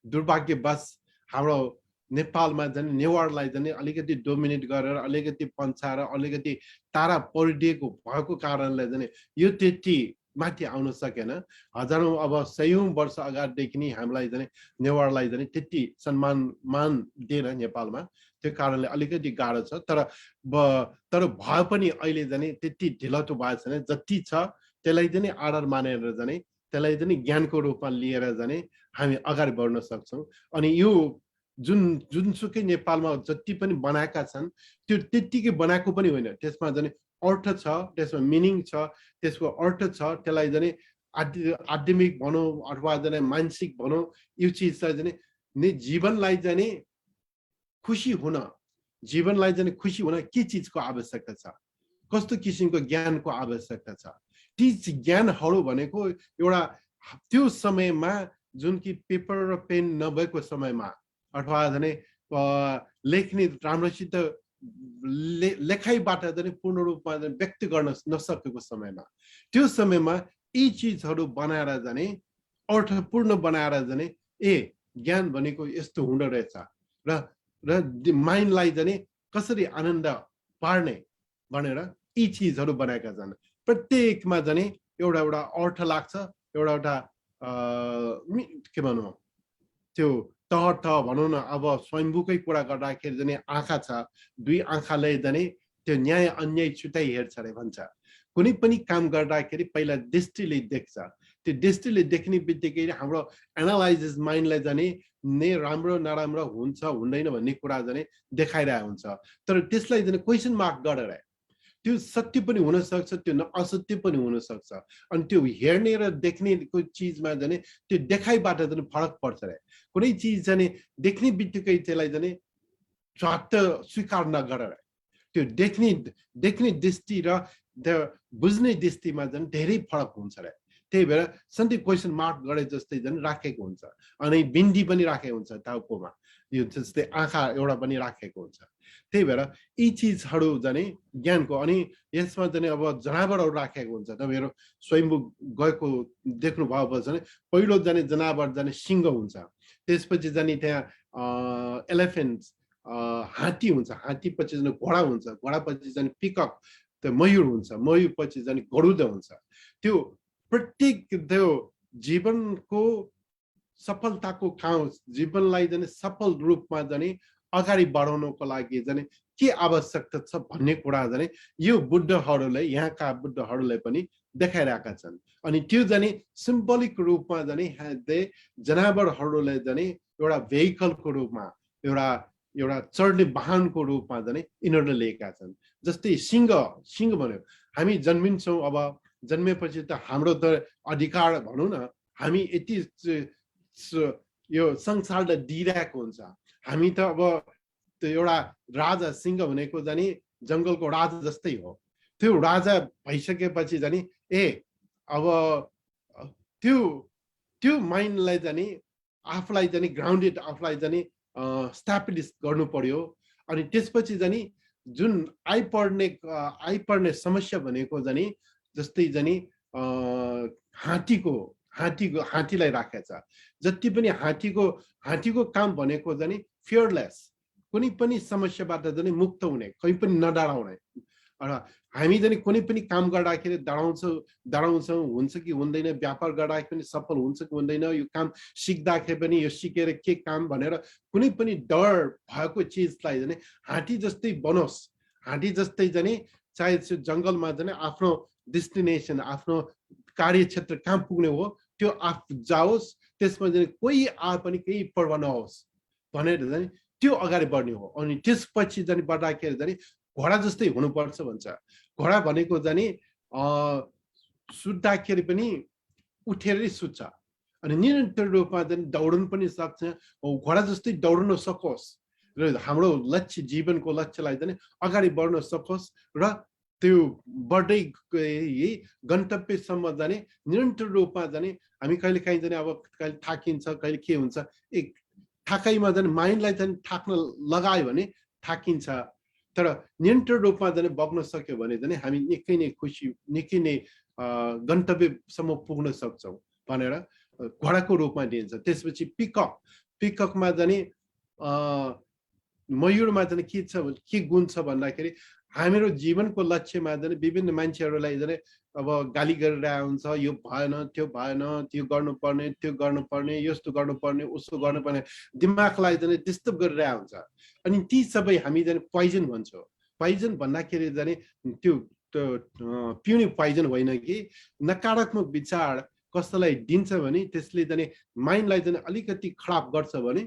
दुर्भाग्यवश हाम्रो नेपालमा चाहिँ नेवारलाई चाहिँ अलिकति डोमिनेट गरेर अलिकति पन्छाएर अलिकति तारा परिदिएको भएको कारणले चाहिँ यो त्यति माथि आउन सकेन हजारौं अब सयौं वर्ष अगाडिदेखि नै हामीलाई चाहिँ नेवारलाई चाहिँ त्यति सम्मान दिएर नेपालमा त्यो कारणले अलिकति गाह्रो छ तर भए पनि अहिले चाहिँ त्यति ढिलो भएको छैन जति छ त्यसलाई चाहिँ आधार मानेर चाहिँ त्यसलाई चाहिँ ज्ञानको रूपमा लिएर चाहिँ हामी अगाडि बढ्न सक्छौं अनि यो जुनसुकै नेपालमा जति पनि बनाएका छन् त्यो त्यतिकै बनाएको पनि होइन त्यसमा चाहिँ अर्थ छ त्यसमा मिनिङ छ त्यसको अर्थ छ त्यसलाई चाहिँ आध्यात्मिक भनौं अथवा चाहिँ मानसिक भनौं यो चीजलाई चाहिँ जीवनलाई चाहिँ खुशी हुन के चीजको आवश्यकता छ कस्तो किसिमको ज्ञानको आवश्यकता छ ती ज्ञानहरू भनेको एउटा त्यो समयमा जुन कि पेपर र पेन नभएको समयमा अथवा चाहिँ लेख्ने राम्रोसित लेखाइबाट चाहिँ पूर्ण रूपमा व्यक्त गर्न नसकेको समयमा त्यो समयमा यी चीजहरू बनाएर जाने अर्थपूर्ण बनाएर जाने ज्ञान भनेको यस्तो हुँदो रहेछ र माइन्डलाई जाने कसरी आनन्द पार्ने भनेर यी चीजहरू बनाएका छन् प्रत्येकमा जाने एउटा एउटा अर्थ लाग्छ एउटा के भनौं त्यो तहत भनौं न अब स्वयम्भूकै कुरा गर्दाखेरि जाने आँखा छ दुई आँखाले जाने त्यो न्याय अन्याय छुट्टै हेर्छ रे भन्छ कुनै पनि काम गर्दाखेरि पहिला दृष्टिले देख्छ त्यो दृष्टिले देख्ने बित्तिकै हाम्रो एनालाइसिस माइन्डलाई जाने राम्रो नराम्रो हुन्छ हुँदैन भन्ने कुरा जाने देखाइरहेको हुन्छ तर त्यसलाई जाने क्वेशन मार्क गरेर त्यो सत्य पनि हुन सक्छ त्यो असत्य पनि हुन सक्छ अनि त्यो हेर्ने र देख्नेको चीजमा जाने त्यो देखाइबाट जाने फरक पर्छ रे कुनै चीज जाने देख्ने बित्तिकै त्यसलाई जाने स्वात्त स्वीकार नगरेर त्यो देख्ने दृष्टि र बुझ्ने दृष्टिमा जाने धेरै फरक हुन्छ रे त्यही भएर सधैँ क्वेशन मार्क गरे जस्तै जाने राखेको हुन्छ अनि बिन्दी पनि राखेको हुन्छ टाउकोमा यो जस्तै आँखा एउटा पनि राखेको हुन्छ त्यही भएर यी चीजहरू जाने ज्ञानको अनि यसमा जाने अब जनावरहरू राखेको हुन्छ तपाईहरु स्वयम्भू गएको देख्नु भएको छ भने पहिलो जाने जनावर जाने सिंह हुन्छ त्यसपछि जाने त्यहाँ एलिफेन्ट हात्ती हुन्छ हात्ती पछि जाने घोडा हुन्छ घोडा पछि जाने पिकअप त्यो मयूर हुन्छ मयूर पछि जाने गरुड हुन्छ त्यो प्रत्येक त्यो जीवनको सफलताको काम जीवनलाई जाने सफल रूपमा जाने अगाडि बढाउनको लागि जाने के आवश्यकता छ भन्ने कुरा जाने यो बुद्धहरूले यहाँका बुद्धहरूले पनि देखाइरहेका छन् अनि त्यो जाने सिम्बोलिक रूपमा जाने जनावरहरूले जाने एउटा भेहिकलको रूपमा एउटा चढ्ने वाहनको रूपमा जाने यिनीहरूले लिएका छन् जस्तै सिंह भन्यो हामी जन्मिन्छौँ अब जन्मेपछि त हाम्रो त अधिकार भनौं न हामी यति यो संसारलाई दिइरहेको हुन्छ हामी त अब त्यो एउटा राजा सिंह भनेको जाने जंगलको राजा जस्तै हो त्यो राजा भइसकेपछि जाने अब त्यो माइन्डलाई जाने आफूलाई जाने ग्राउन्डेड आफूलाई जाने स्ट्याब्लिश गर्नु पर्यो अनि त्यसपछि जाने जुन आइपर्ने समस्या भनेको जाने जस्तै जाने हात्तीलाई राखेको छ जति पनि हात्तीको काम भनेको जाने फियरलेस कुनै पनि समस्याबाट जाने मुक्त हुने कहीँ पनि नडराउने हामी जाने कुनै पनि काम गर्दाखेरि डराउँछौँ हुन्छ कि हुँदैन व्यापार गर्दाखेरि पनि सफल हुन्छ कि हुँदैन यो काम सिक्दाखेरि पनि यो सिकेर के काम भनेर कुनै पनि डर भएको चिजलाई जाने हात्ती जस्तै बनोस् हात्ती जस्तै जाने चाहे जंगलमा जाने आफ्नो डेस्टिनेसन आफ्नो कार्यक्षेत्र कहाँ पुग्ने हो त्यो जाओस् त्यसमा जाने कोही पनि केही पर्वा नहोस् भनेर जाने त्यो अगाडि बढ्ने हो अनि त्यसपछि जाने बढ्दाखेरि जाने घोडा जस्तै हुनुपर्छ भन्छ घोडा भनेको जाने सुत्दाखेरि पनि उठेरै सुत्छ अनि निरन्तर रूपमा जाने दौडन पनि सक्छ घोडा जस्तै दौड्न सकोस् र हाम्रो लक्ष्य जीवनको लक्ष्यलाई जाने अगाडि बढ्न सकोस् र त्यो बढ्दै गन्तव्यसम्म जाने निरन्तर रूपमा जाने हामी कहिले काहीँ जाने अब कहिले थाकिन्छ कहिले के हुन्छ थाकाइमा जाने माइन्डलाई जाने थाक्न लगायो भने थाकिन्छ तर निरन्तर रूपमा जाने बग्न सक्यो भने जाने हामी निकै नै खुसी निकै नै गन्तव्यसम्म पुग्न सक्छौँ भनेर घोडाको रूपमा दिन्छ। त्यसपछि पिककमा जाने मयूरमा जाने के गुण छ भन्दाखेरि हाम्रो जीवनको लक्ष्यमा जाने विभिन्न मान्छेहरूलाई जाने अब गाली गरिरहेको हुन्छ, यो भएन त्यो गर्नुपर्ने त्यो गर्नुपर्ने यस्तो गर्नुपर्ने उसो गर्नुपर्ने दिमागलाई जाने डिस्टर्ब गरिरहेको हुन्छ। अनि ती सबै हामी जाने पोइजन भन्छौँ। पोइजन भन्दाखेरि जाने त्यो पिउने पोइजन होइन कि नकारात्मक विचार कसैलाई दिन्छ भने त्यसले जाने माइन्डलाई जाने अलिकति खराब गर्छ भने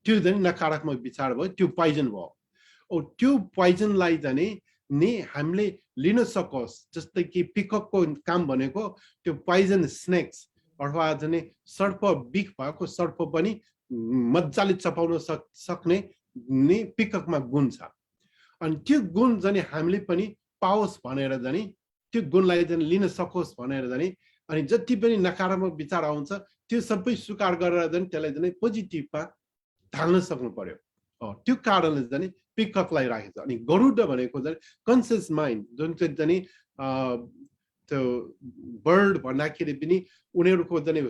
त्यो जाने नकारात्मक विचार भयो, त्यो पोइजन भयो। त्यो पोइजनलाई जाने नि हामीले लिन सकोस्। जस्तै कि पिककको काम भनेको त्यो पोइजन स्नेक्स अथवा जाने सर्प बिख भएको सर्प पनि मजाले चपाउन सक्ने नि पिककमा गुण छ। अनि त्यो गुण जाने हामीले पनि पाओस् भनेर जाने त्यो गुणलाई जाने लिन सकोस् भनेर जाने अनि जति पनि नकारात्मक विचार आउँछ त्यो सबै स्वीकार गरेर जाने त्यसलाई जाने पोजिटिभमा ढाल्न सक्नु पर्यो। त्यो कारणले जाने पिककलाई राखेको छ। अनि गरुड भनेको चाहिँ कन्सियस माइन्ड जुन चाहिँ जाने त्यो बर्ड भन्दाखेरि पनि उनीहरूको जाने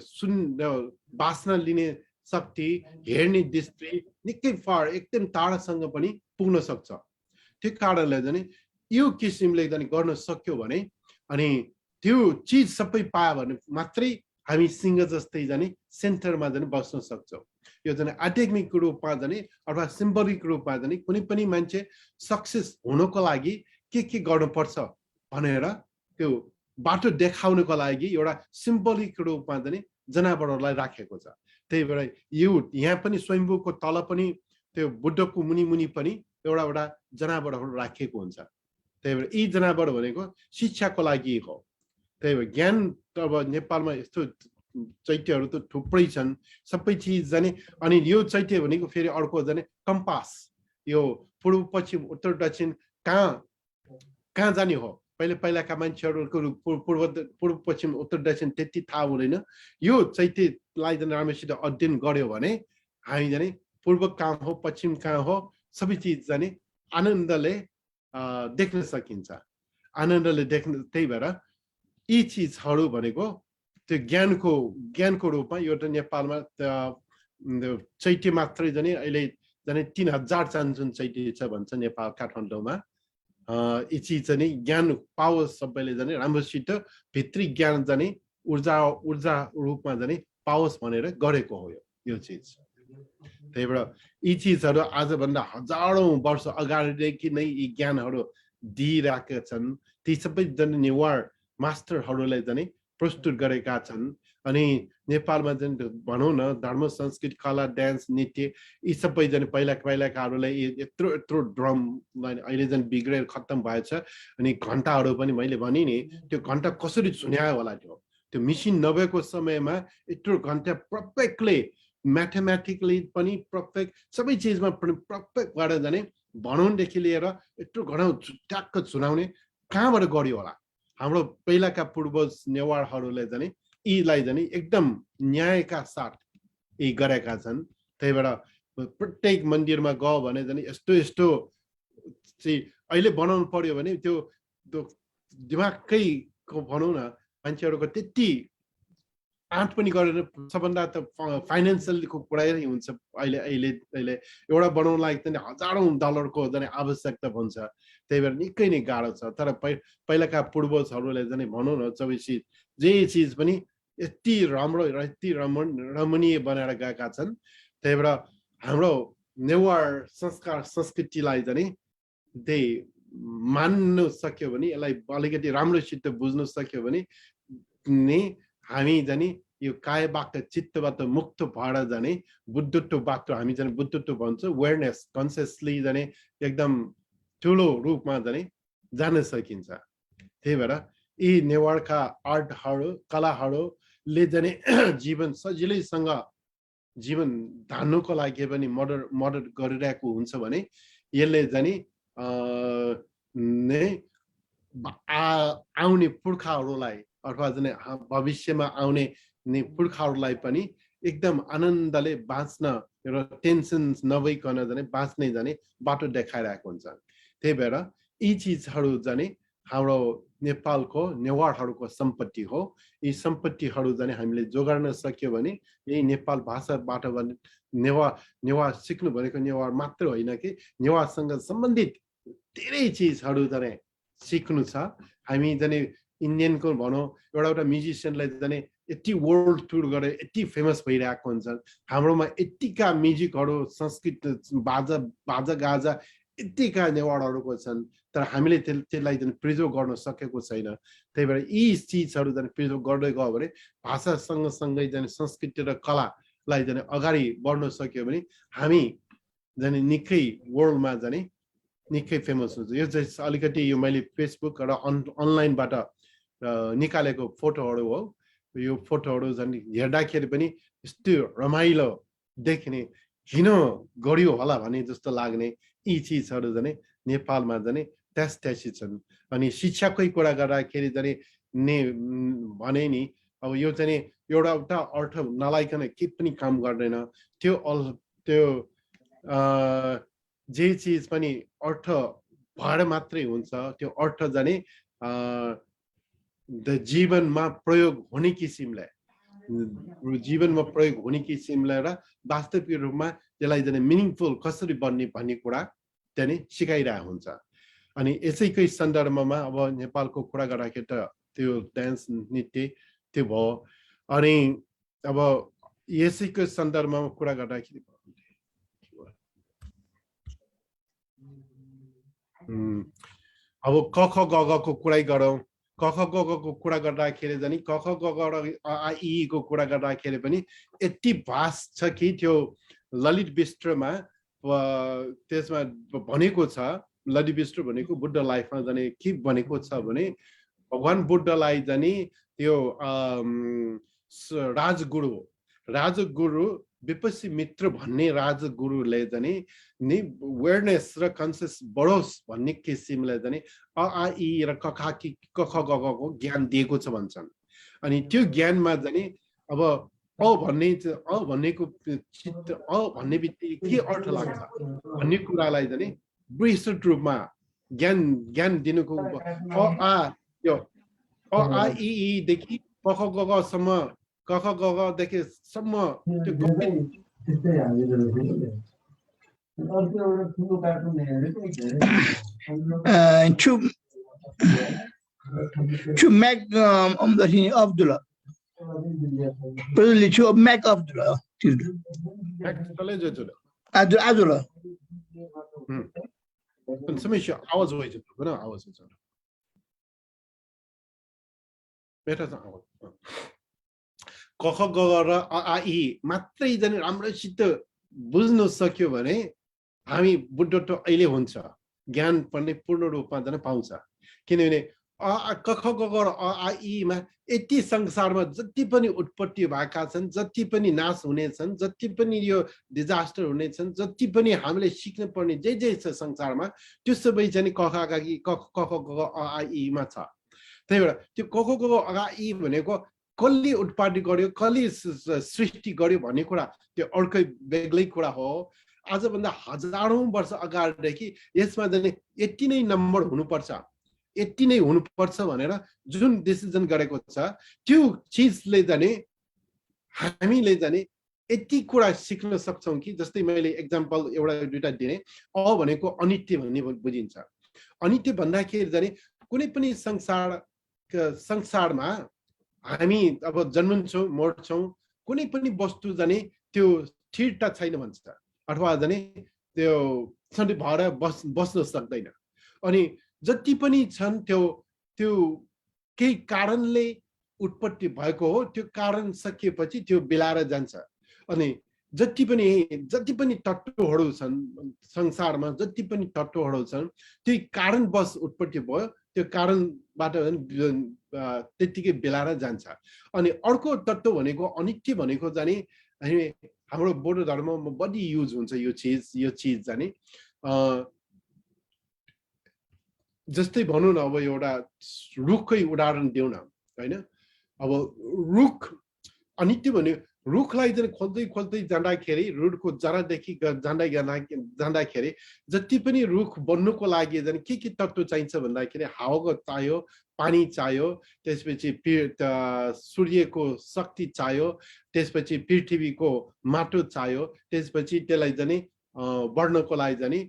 बास्ना लिने शक्ति हेर्ने दृष्टि निकै फार एकदम टाढासँग पनि पुग्न सक्छ। त्यो कारणले जाने यो किसिमले जाने गर्न सक्यो भने अनि त्यो चिज सबै पायो भने मात्रै हामी सिंह जस्तै जाने सेन्टरमा जाने बस्न सक्छौँ। यो जाने आध्यात्मिक रूपमा जाने अथवा सिम्बलिक रूपमा जाने कुनै पनि मान्छे सक्सेस हुनको लागि के गर्नुपर्छ भनेर त्यो बाटो देखाउनको लागि एउटा सिम्बलिक रूपमा जाने जनावरहरूलाई राखेको छ। त्यही भएर यो यहाँ पनि स्वयम्भूको तल पनि त्यो बुद्धको मुनि पनि एउटा जनावरहरू राखिएको हुन्छ। त्यही भएर यी जनावर भनेको शिक्षाको लागि हो। त्यही भएर ज्ञान अब नेपालमा यस्तो चैत्यहरू त थुप्रै छन्, सबै चिज जाने। अनि यो चैत्य भनेको फेरि अर्को जाने कम्पास, यो पूर्व पश्चिम उत्तर दक्षिण कहाँ जाने हो। पहिलाका मान्छेहरूको पूर्व पश्चिम उत्तर दक्षिण त्यति थाहा हुँदैन। यो चैत्यलाई जाने राम्रोसित अध्ययन गर्यो भने हामी जाने पूर्व कहाँ हो पश्चिम कहाँ हो सबै चिज जाने आनन्दले देख्न सकिन्छ, आनन्दले देख्न। त्यही भएर यी चिजहरू भनेको त्यो ज्ञानको रूपमा यो त नेपालमा चैत्य मात्रै जाने अहिले जाने 3000 चान्चुन चैत्य छ भन्छ नेपाल काठमाडौँमा। यी चिज चाहिँ ज्ञान पाओस् सबैले जाने राम्रोसित भित्री ज्ञान जाने ऊर्जा रूपमा जाने पाओस् भनेर गरेको हो यो चिज। त्यही भएर यी चिजहरू आजभन्दा हजारौं वर्ष अगाडिदेखि नै यी ज्ञानहरू दिइरहेका छन्। ती सबै जाने नेवार मास्टरहरूले जाने प्रस्तुत गरेका छन्। अनि नेपालमा चाहिँ भनौँ न धर्म संस्कृति कला डान्स नृत्य यी सबै जाने पहिलाकाहरूलाई यत्रो ड्रमलाई अहिले चाहिँ बिग्रेर खत्तम भएछ। अनि घन्टाहरू पनि मैले भने नि त्यो घन्टा कसरी सुन्यायो होला, त्यो मिसिन नभएको समयमा यत्रो घन्टा पर्फेक्टली म्याथमेटिकली पनि पर्फेक्ट सबै चिजमा पनि पर्फेक्ट गरेर जाने भनौँदेखि लिएर यत्रो घन्टा ट्याक्क सुनाउने कहाँबाट गर्यो होला। हाम्रो पहिलाका पूर्वज नेवारहरूले जाने यीलाई जाने एकदम न्यायका साथ यी गरेका छन्। त्यही भएर प्रत्येक मन्दिरमा गयो भने जाने यस्तो चाहिँ अहिले बनाउनु पर्यो भने त्यो दिमागकै भनौँ न मान्छेहरूको त्यति आँट पनि गरेर सबभन्दा त फाइनेन्सियलको कुरै हुन्छ। अहिले एउटा बनाउनलाई चाहिँ हजारौं डलरको जाने आवश्यकता हुन्छ। त्यही भएर निकै नै गाह्रो छ। तर पहिलाका पूर्वजहरूले जाने भनौँ न जे चिज पनि यति राम्रो र यति रमणीय बनाएर गएका छन्। त्यही भएर हाम्रो नेवार संस्कार संस्कृतिलाई जाने मान्नु सक्यो भने यसलाई अलिकति राम्रोसित बुझ्नु सक्यो भने हामी जाने यो कायबाट चित्तबाट मुक्त भएर जाने बुद्धत्व बाटो हामी जाने बुद्धत्व भन्छ अवेयरनेस कन्सियसली जाने एकदम ठुलो रूपमा जाने जान सकिन्छ। त्यही भएर यी नेवारका आर्टहरू कलाहरूले जाने जीवन सजिलैसँग जीवन धान्नुको लागि पनि मद्दत गरिरहेको हुन्छ भने यसले जाने आउने पुर्खाहरूलाई अथवा जाने भविष्यमा आउने पुर्खाहरूलाई पनि एकदम आनन्दले बाँच्न र टेन्सन नभइकन जाने बाँच्ने जाने बाटो देखाइरहेको हुन्छ। त्यही भएर यी चिजहरू जाने हाम्रो नेपालको नेवारहरूको सम्पत्ति हो यी सम्पत्तिहरू जाने हामीले जोगाउन सक्यो भने यही नेपाल भाषाबाट भने नेवा सिक्नु भनेको नेवार मात्र होइन कि नेवारसँग सम्बन्धित धेरै चिजहरू जाने सिक्नु छ हामी जाने इन्डियनको भनौँ एउटा म्युजिसियनलाई जाने यति वर्ल्ड टुर गरेर यति फेमस भइरहेको हुन्छन् हाम्रोमा यतिका म्युजिकहरू संस्कृत बाजा गाजा यतिका नेवारहरूको छन् तर हामीले त्यसलाई प्रिजर्भ गर्न सकेको छैन त्यही भएर यी चिजहरू प्रिजर्भ गर्दै गयो भने भाषा सँगसँगै संस्कृति र कलालाई अगाडि बढ्न सक्यो भने हामी निकै वर्ल्डमा निकै फेमस हुन्छ यो चाहिँ अलिकति यो मैले फेसबुक र अनलाइनबाट निकालेको फोटोहरू हो यो फोटोहरू हेर्दाखेरि पनि यस्तो रमाइलो देखिने किन गरियो होला भने जस्तो लाग्ने यी चिजहरू नेपालमा त्यासी छन् अनि शिक्षाकै कुरा गर्दाखेरि भने नि अब यो एउटा अर्थ नलाइकन के पनि काम गर्दैन त्यो जे चिज पनि अर्थ भएर मात्रै हुन्छ त्यो अर्थ जीवनमा प्रयोग हुने किसिमलाई र वास्तविक रूपमा त्यसलाई मिनिङफुल कसरी बन्ने भन्ने कुरा सिकाइरहेको हुन्छ अनि यसैकै सन्दर्भमा अब नेपालको कुरा गर्दाखेरि त त्यो डान्स नृत्य त्यो भयो अनि अब यसैको सन्दर्भमा कुरा गर्दाखेरि अब क ख ग घ को कुरै गरौँ क ख ग घ को कुरा गर्दाखेरि क ख ग घ र आ इ को कुरा गर्दाखेरि पनि यति भास्ट छ कि त्यो ललित विष्टमा त्यसमा भनेको छ ललित विष्ट भनेको बुद्ध लाइफमा के भनेको छ भने भगवान बुद्धलाई त्यो राजगुरु विपस्सी मित्र भन्ने राजगुरुले अवेरनेस र कन्सियस बढोस् भन्ने किसिमले अ आ इ र क ख ग घ को ज्ञान दिएको छ भन्छन् अनि त्यो ज्ञानमा अब भनेको चित्त भन्ने बित्तिकै के अर्थ लाग्छ भन्ने कुरालाई विस्तृत रूपमा ज्ञान दिनुको अ आ इ देखि क ख ग घ सम्म क ख ग घ देखि सम्म to make Abdullah. Probably to make Abdullah. Abdullah. Some hours waited. No hours. Better than hours. क ख ग घ र अ आ इ मात्रै राम्रोसित बुझ्न सक्यो भने हामी बुद्धत्व अहिले हुन्छ ज्ञान पनि पूर्ण रूपमा पाउँछ किनभने क ख ग घ र अ आ इ मा यति संसारमा जति पनि उत्पत्ति भएका छन् जति पनि नाश हुनेछन् जति पनि यो डिजास्टर हुनेछन् जति पनि हामीले सिक्न पर्ने जे छ संसारमा त्यो सबै क ख ग घ अ आ इ मा छ त्यही भएर त्यो क ख ग घ अ आ इ भनेको कसले उत्पत्ति गर्यो कसले सृष्टि गर्यो भन्ने कुरा त्यो अर्कै बेग्लै कुरा हो आजभन्दा हजारौं वर्ष अगाडिदेखि यसमा यति नै नम्बर हुनुपर्छ यति नै हुनुपर्छ भनेर जुन डिसिजन गरेको छ त्यो चिजले हामीले यति कुरा सिक्न सक्छौं कि जस्तै मैले एक्जाम्पल एउटा दुईटा दिने भनेको अनित्य भन्ने बुझिन्छ अनित्य भन्दाखेरि कुनै पनि संसारमा हामी अब जन्मन्छौं मर्छौं कुनै पनि वस्तु त्यो स्थिरता छैन भन्छ अथवा त्यो सधैँ भएर बस्न सक्दैन अनि जति पनि छन् त्यो केही कारणले उत्पत्ति भएको हो त्यो कारण सकिएपछि त्यो बिलाएर जान्छ अनि जति पनि तत्त्वहरू छन् संसारमा जति पनि तत्त्वहरू छन् त्यो कारणवश उत्पत्ति भयो त्यो कारणबाट त्यतिकै बेलाएर जान्छ अनि अर्को तत्त्व भनेको अनित्य भनेको हाम्रो बौद्ध धर्ममा बढी युज हुन्छ यो चीज जस्तै भनौँ न अब एउटा रुखकै उदाहरण दिउँ न हैन अब रुख अनित्य भने रुखलाई चाहिँ खोज्दै खोज्दै जाँदाखेरि रुखको जरादेखि जाँदाखेरि जति पनि रुख बन्नुको लागि चाहिँ के तत्त्व चाहिन्छ भन्दाखेरि हावाको चाहियो, पानी चाहियो, त्यसपछि सूर्यको शक्ति चाहियो, त्यसपछि पृथ्वीको माटो चाहियो, त्यसपछि त्यसलाई चाहिँ बढ्नको लागि चाहिँ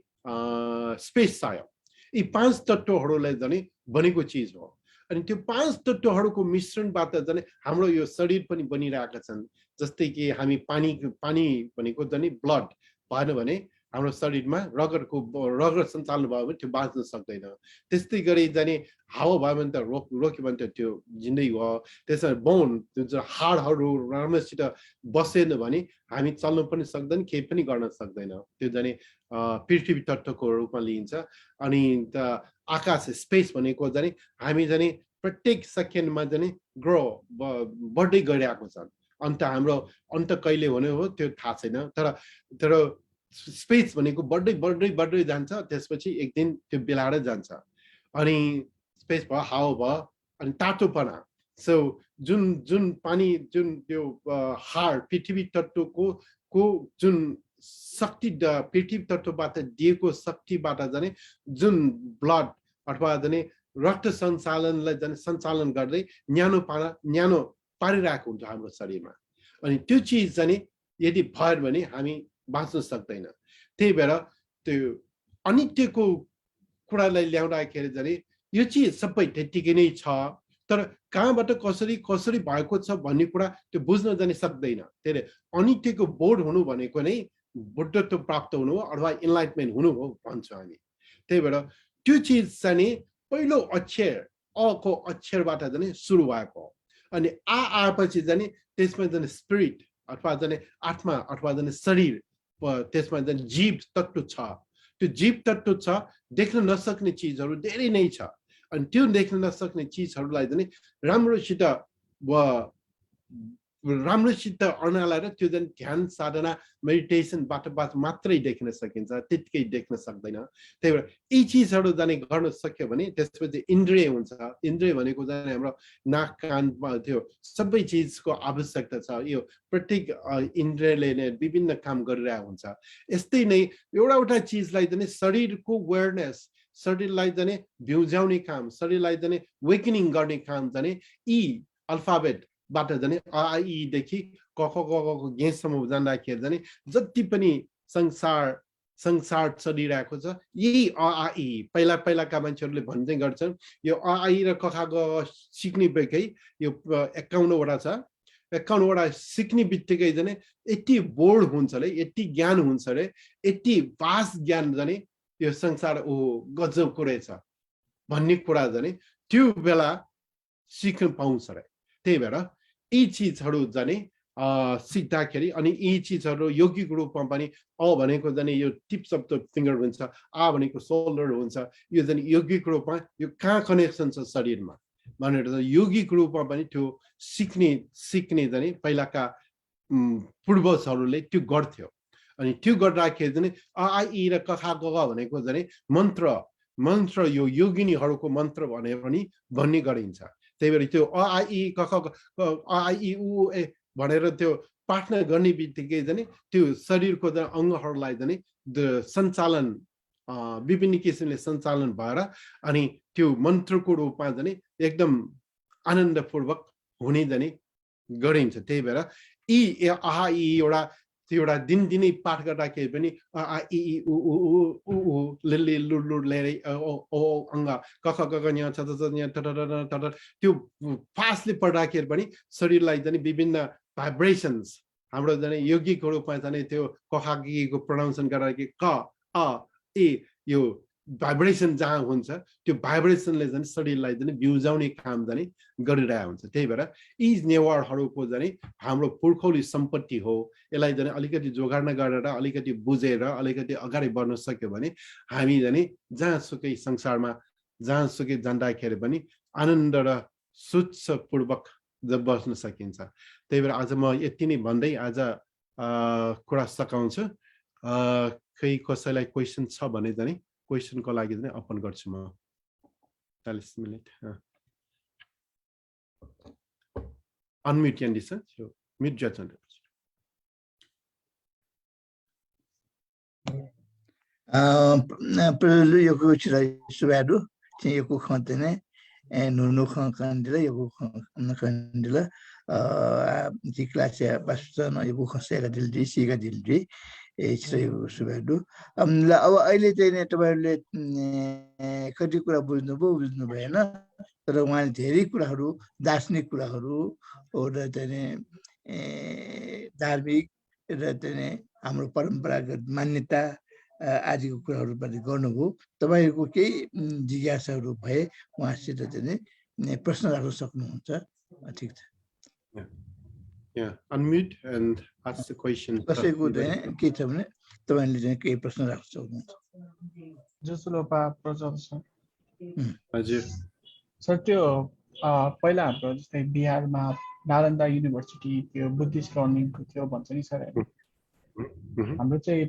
स्पेस चाहियो। यी 5 तत्त्वहरूलाई चाहिँ बनेको चिज हो। अनि त्यो 5 तत्त्वहरूको मिश्रणबाट चाहिँ हाम्रो यो शरीर पनि बनिरहेका छन्। जस्तै कि हामी पानी भनेको चाहिँ ब्लड भएन भने हाम्रो शरीरमा रगत सञ्चालन भयो भने त्यो बाँच्न सक्दैन। त्यस्तै गरी जाने हावा भयो भने त रोक्यो भने त त्यो जिन्दगी हो। त्यसमा बोन जुन हाडहरू राम्रोसित बसेन भने हामी चल्न पनि सक्दैन, केही पनि गर्न सक्दैन। त्यो जाने पृथ्वी तत्त्वको रूपमा लिइन्छ। अनि आकाश स्पेस भनेको जाने हामी जाने प्रत्येक सेकेन्डमा जाने ग्रो बढ्दै गइरहेको छ। हाम्रो अन्त कहिले हुने हो त्यो थाहा छैन। तर स्पेस भनेको बढ्दै जान्छ, त्यसपछि एक दिन त्यो बेलाएर जान्छ। अनि स्पेस भयो, हावा भयो, अनि तातोपना। सो जुन पानी जुन त्यो हाड पृथ्वी तत्त्वको जुन शक्ति पृथ्वी तत्त्वबाट दिएको शक्तिबाट जाने जुन ब्लड अथवा जाने रक्त सञ्चालनलाई जाने सञ्चालन गर्दै न्यानो पारिरहेको हुन्छ हाम्रो शरीरमा। अनि त्यो चिज चाहिँ यदि भएन भने हामी बाँच्न सक्दैन। त्यही भएर त्यो अनित्यको कुरालाई ल्याउँदाखेरि चाहिँ यो चिज सबै त्यतिकै नै छ, तर कहाँबाट कसरी भएको छ भन्ने कुरा त्यो बुझ्न जाने सक्दैन। त्यसले अनित्यको बोध हुनु भनेको नै बुद्धत्व प्राप्त हुनु हो अथवा इनलाइटमेन्ट हुनु हो भन्छौँ हामी। त्यही भएर त्यो चिज चाहिँ पहिलो अक्षर अको अक्षरबाट चाहिँ सुरु भएको। अनि आएपछि चाहिँ त्यसमा चाहिँ स्पिरिट अथवा चाहिँ आत्मा अथवा चाहिँ शरीर, त्यसमा चाहिँ जीव तत्त्व छ। त्यो जीव तत्त्व छ, देख्न नसक्ने चिजहरू धेरै नै छ। अनि त्यो देख्न नसक्ने चिजहरूलाई चाहिँ राम्रोसित अर्नालाएर त्यो चाहिँ ध्यान साधना मेडिटेसनबाट मात्रै देख्न सकिन्छ, त्यतिकै देख्न सक्दैन। त्यही भएर यी चिजहरू जाने गर्न सक्यो भने त्यसपछि इन्द्रिय हुन्छ। इन्द्रिय भनेको चाहिँ हाम्रो नाक कान त्यो सबै चिजको आवश्यकता छ। यो प्रत्येक इन्द्रियले नै विभिन्न काम गरिरहेको हुन्छ। यस्तै नै एउटा चिजलाई चाहिँ शरीरको वेयरनेस, शरीरलाई चाहिँ भ्युज्याउने काम, शरीरलाई चाहिँ वेकनिङ गर्ने काम चाहिँ यी अल्फाबेट बाट जाने अ देखि क ख ग घको गेसम्म जाँदाखेरि जाने जति पनि संसार चलिरहेको छ यही अ पहिलाका मान्छेहरूले भन्दै गर्छन् यो अ र क ख ग सिक्ने बित्तिकै यो 51 वटा छ। 51 वटा सिक्ने बित्तिकै जाने यति बोर्ड हुन्छ रे, यति ज्ञान हुन्छ रे, यति वास्ट ज्ञान जाने यो संसार गजबको रहेछ भन्ने कुरा जाने त्यो बेला सिक्न पाउँछ रे। त्यही भएर यी चिजहरू जाने सिक्दाखेरि अनि यी चिजहरू यौगिक रूपमा पनि अ भनेको जाने यो टिप्स अफ द फिङ्गर हुन्छ, आ भनेको सोल्डर हुन्छ। यो जाने यौगिक रूपमा यो कहाँ कनेक्सन छ शरीरमा भनेर यौगिक रूपमा पनि त्यो सिक्ने जाने पहिलाका पूर्वजहरूले त्यो गर्थ्यो। अनि त्यो गर्दाखेरि चाहिँ अ र क ख ग घ भनेको चाहिँ मन्त्र यो योगिनीहरूको मन्त्र भने पनि भन्ने गरिन्छ। त्यही भएर त्यो अ क ख अ उ ए भनेर त्यो प्रार्थना गर्ने बित्तिकै चाहिँ त्यो शरीरको अङ्गहरूलाई चाहिँ सञ्चालन विभिन्न किसिमले सञ्चालन भएर अनि त्यो मन्त्रको रूपमा चाहिँ एकदम आनन्दपूर्वक हुने जाने गरिन्छ। त्यही भएर एउटा दिनदिनै पाठ गर्दाखेरि पनि लिल्ली लुड लेरे अङ्ग क ख ग घ ञ छ छ ञ ट ट ट त्यो फास्टली पढ्दाखेरि पनि शरीरलाई चाहिँ विभिन्न भाइब्रेसन्स हाम्रो जाने यौगिक रूपमा चाहिँ त्यो क ख ग को प्रोनाउन्सन गर्दाखेरि क अ ए यो भाइब्रेसन जहाँ हुन्छ त्यो भाइब्रेसनले चाहिँ शरीरलाई चाहिँ बिउजाउने काम चाहिँ गरिरहेको हुन्छ। त्यही भएर यी नेवारहरूको चाहिँ हाम्रो पुर्खौली सम्पत्ति हो। यसलाई चाहिँ अलिकति जोगाड गरेर अलिकति बुझेर अलिकति अगाडि बढ्न सक्यो भने हामी चाहिँ जहाँसुकै संसारमा जहाँसुकै जाँदाखेरि पनि आनन्द र सुच्छपूर्वक बस्न सकिन्छ। त्यही भएर आज म यति नै भन्दै आज कुरा सकाउँछु। खै कसैलाई क्वेसन छ भने चाहिँ क्वेसनको लागि चाहिँ ओपन गर्छु म। 40 मिनट अनम्युट क्यान्डी छ, म्युट गर्छ। Perlu yoku chirai subadu, chin yoku khantene, nunu khandila yoku khandila, di classe pasutana yoku khasega dildi, siga dildi, chirai yoku subadu. La awa अहिले चाहिँ नि तपाईहरुले कति कुरा बुझ्नु भएन तर उहाँले धेरै कुराहरु दार्शनिक कुराहरु र चाहिँ धार्मिक र चाहिँ हाम्रो परम्परागत मान्यता आदिको कुराहरु पनि गर्नुभयो तपाईहरुको केही जिज्ञासाहरु भए उहाँसित चाहिँ प्रश्न राख्न सक्नुहुन्छ ठीक छ Yeah, unmute and ask the question. कसैको चाहिँ के छ भने तपाईहरुले चाहिँ केही प्रश्न राख्न सक्नुहुन्छ जसलोपा प्रज्वल सर हजुर सर त्यो पहिला हाम्रो जस्तै बिहारमा नालन्दा युनिभर्सिटी त्यो बुद्धिस्ट लर्निङको थियो भन्छ नि सर हाम्रो चाहिँ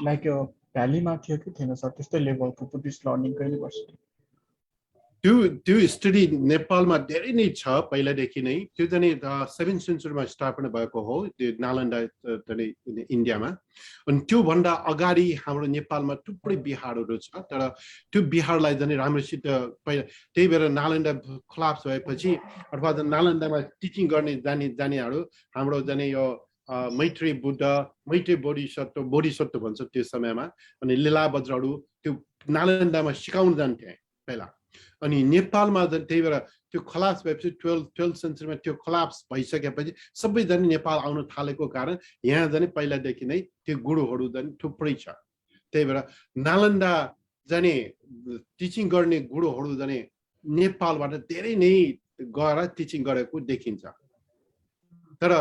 लाइक यो भ्यालीमा थियो कि थिएन सर त्यस्तै लेभलको बुद्धिस्ट लर्निङको युनिभर्सिटी त्यो स्टडी नेपालमा धेरै नै छ पहिलादेखि नै त्यो चाहिँ 7th सेन्चुरीमा स्थापना भएको हो त्यो नालन्दा इन्डियामा अनि त्यो भन्दा अगाडि हाम्रो नेपालमा थुप्रै बिहारहरू छ तर त्यो बिहारलाई चाहिँ राम्रोसित पहिला त्यही भएर नालन्दा कोल्याप्स भएपछि अथवा नालन्दामा टिचिङ गर्ने जानेहरू हाम्रो जाने यो मैत्री बुद्ध मैत्री बोधिसत्व भन्छ त्यो समयमा अनि लीला बज्रहरू त्यो नालन्दामा सिकाउन जान्थे पहिला अनि नेपालमा त्यही भएर त्यो खलास भएपछि 12th सेन्चुरीमा त्यो खलाप्स भइसकेपछि सबैजना नेपाल आउन थालेको कारण यहाँ जाने पहिलादेखि नै त्यो गुरुहरू जाने थुप्रै छ त्यही भएर नालन्दा जाने टिचिङ गर्ने गुरुहरू जाने नेपालबाट धेरै नै गएर टिचिङ गरेको देखिन्छ तर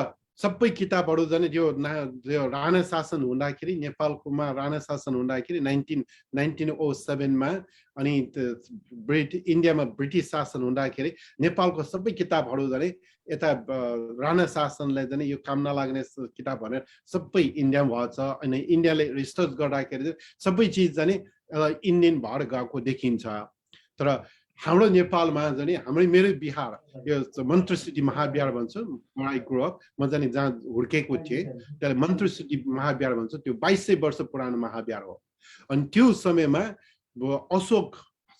सबै किताबहरू जाने यो राणा शासन हुँदाखेरि नेपालकोमा राणा शासन हुँदाखेरि 1907 मा अनि इन्डियामा ब्रिटिस शासन हुँदाखेरि नेपालको सबै किताबहरू जाने यता राणा शासनले जाने यो काम नलाग्ने किताब भनेर सबै इन्डियामा भएछ अनि इन्डियाले रिसर्च गर्दाखेरि सबै चिज जाने इन्डियन भएर गएको देखिन्छ तर हाम्रो नेपालमा जाने हाम्रो मेरो बिहार यो मन्त्रसिद्धि महाविहार भन्छ आई ग्रो अप म जाने जहाँ हुर्केको थिएँ त्यसलाई मन्त्रसिद्धि महाविहार भन्छ त्यो 2200 वर्ष पुरानो महाविहार हो अनि त्यो समयमा अशोक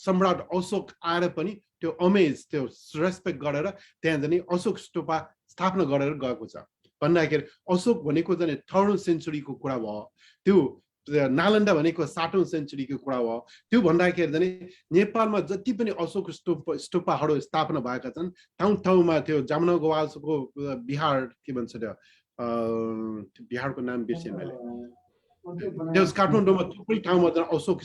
सम्राट अशोक आएर पनि त्यो अमेज त्यो रेस्पेक्ट गरेर त्यहाँ जाने अशोक स्तूपा स्थापना गरेर गएको छ भन्दाखेरि अशोक भनेको जाने 3rd सेन्चुरीको कुरा भयो त्यो नालन्दा भनेको 7औं सेन्चुरीको कुरा हो त्यो भन्दाखेरि जाने नेपालमा जति पनि अशोक स्तूपहरू स्थापना भएका छन् ठाउँमा त्यो जमुना गोवालको बिहार के भन्छ त्यो बिहारको नाम बिर्सेँ मैले त्यस काठमाडौँमा थुप्रै ठाउँमा अशोक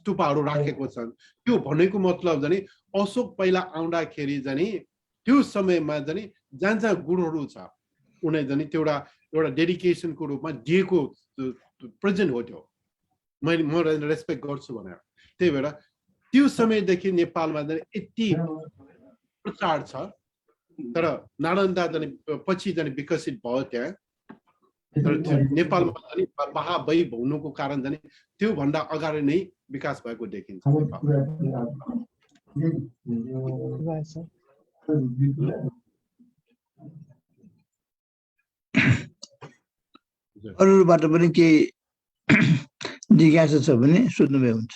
स्तूपहरू राखेको छन् त्यो भनेको मतलब जाने अशोक पहिला आउँदाखेरि जाने त्यो समयमा जाने जहाँ गुरुहरू छ उनी जाने एउटा डेडिकेसनको रूपमा दिएको प्रेजेन्ट हो त्यो म रेस्पेक्ट गर्छु भनेर त्यही भएर त्यो समयदेखि नेपालमा जाने यति प्रचार छ तर नालन्दा जाने पछि जाने विकसित भयो त्यहाँ तर नेपालमा जाने महाबैभ हुनुको कारण जाने त्यो भन्दा अगाडि नै विकास भएको देखिन्छ अरूबाट पनि केही जिज्ञासा छ भने सोध्नुभयो हुन्छ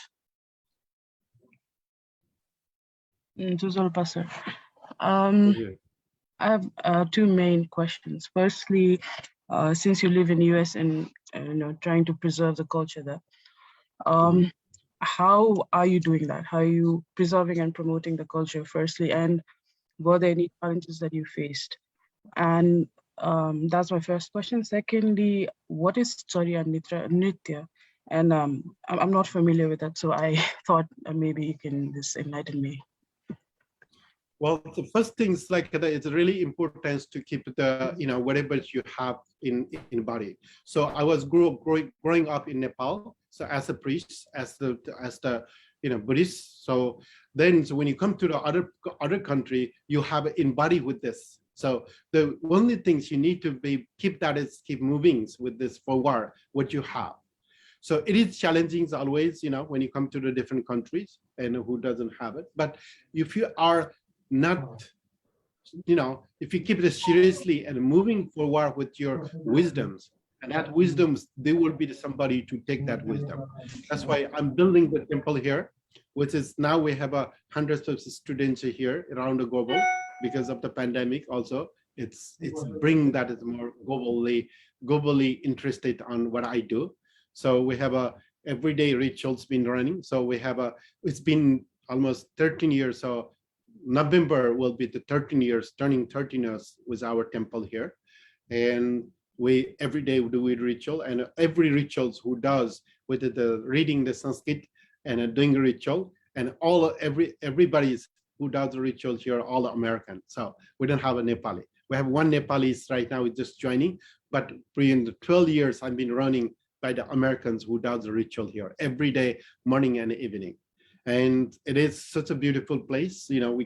Sir. I have two main questions. Firstly, since you live in the US and trying to preserve the culture there, how are you doing that? How are you preserving and promoting the culture, firstly, and were there any challenges that you faced? And that's my first question. Secondly, what is Chaurya Nritya? And I'm not familiar with that, so I thought maybe you can just enlighten me. Well, the first thing is like it's really important to keep the whatever you have in body. So I was growing up in Nepal, so as a priest, as the Buddhist. So then when you come to the other country, you have in body with this. So the only things you need to keep moving with this forward what you have. So it is challenging always, when you come to the different countries and who doesn't have it. But if you are not, if you keep it seriously and moving forward with your wisdoms And that wisdom, there will be somebody to take that wisdom. That's why I'm building the temple here, which is now we have hundreds of students here around the global because of the pandemic. Also, it's bring that is more globally interested on what I do. So we have a everyday rituals been running. So we have it's been almost 13 years. So November will be the 13 years, turning 13 years with our temple here. And we every day do a ritual, and every rituals who does with the reading the Sanskrit and doing a ritual, and everybody's who does the ritual here, all American. So we don't have a Nepali. We have one Nepalese right now, just joining, but in the 12 years I've been running by the Americans who does the ritual here every day, morning and evening. And it is such a beautiful place. You know, we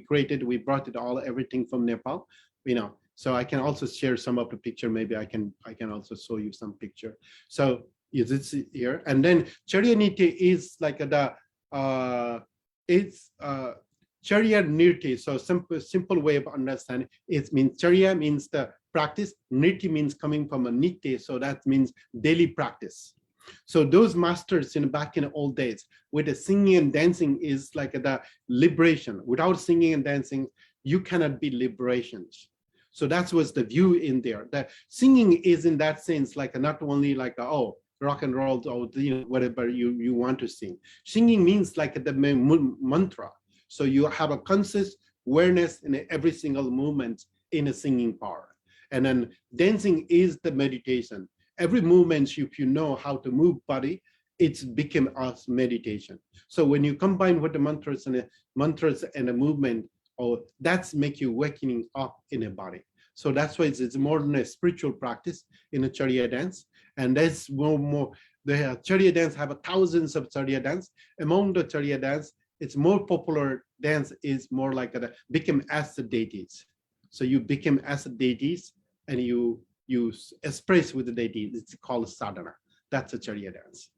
brought it all, everything from Nepal, you know. So I can also share some of the picture. Maybe I can also show you some picture. So it's here. And then Charya Niti is like Charya Nirti. So simple way of understanding. It means Charya means the practice. Nirti means coming from a Nitya. So that means daily practice. So those masters back in the old days with the singing and dancing is like the liberation. Without singing and dancing, you cannot be liberations. So that was the view in there. That singing is in that sense like not only like rock and roll or whatever you want to sing. Singing means like the mantra. So you have a conscious awareness in every single movement in a singing power. And then dancing is the meditation. Every movement, if you know how to move body, it's become as meditation. So when you combine with the mantras and a movement, that's make you waking up in a body. So that's why it's more than a spiritual practice in a Charya dance. And there's more the Charya dance have thousands of Charya dance. Among the Charya dance, it's more popular dance is more like become as the deities. So you become as the deities and you express with the deity. It's called sadhana. That's a Charya dance.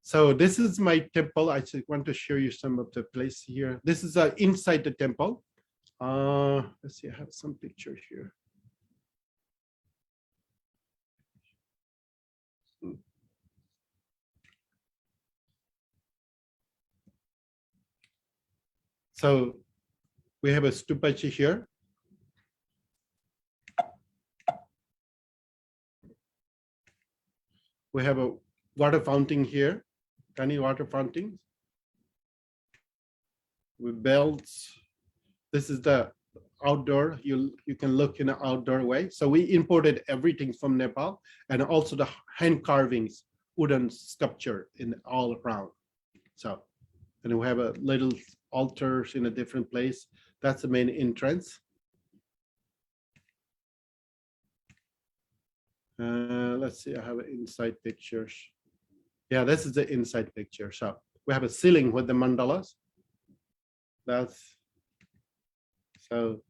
So this is my temple. I just want to show you some of the place here. This is inside the temple. Let's see, I have some pictures here. So we have a stupachi here. We have a water fountain here, tiny water fountains with bells. This is the outdoor, you can look in an outdoor way. So we imported everything from Nepal, and also the hand carvings, wooden sculpture in all around. So, and we have a little altars in a different place. That's the main entrance. Let's see, I have inside pictures. Yeah, this is the inside picture. So we have a ceiling with the mandalas. So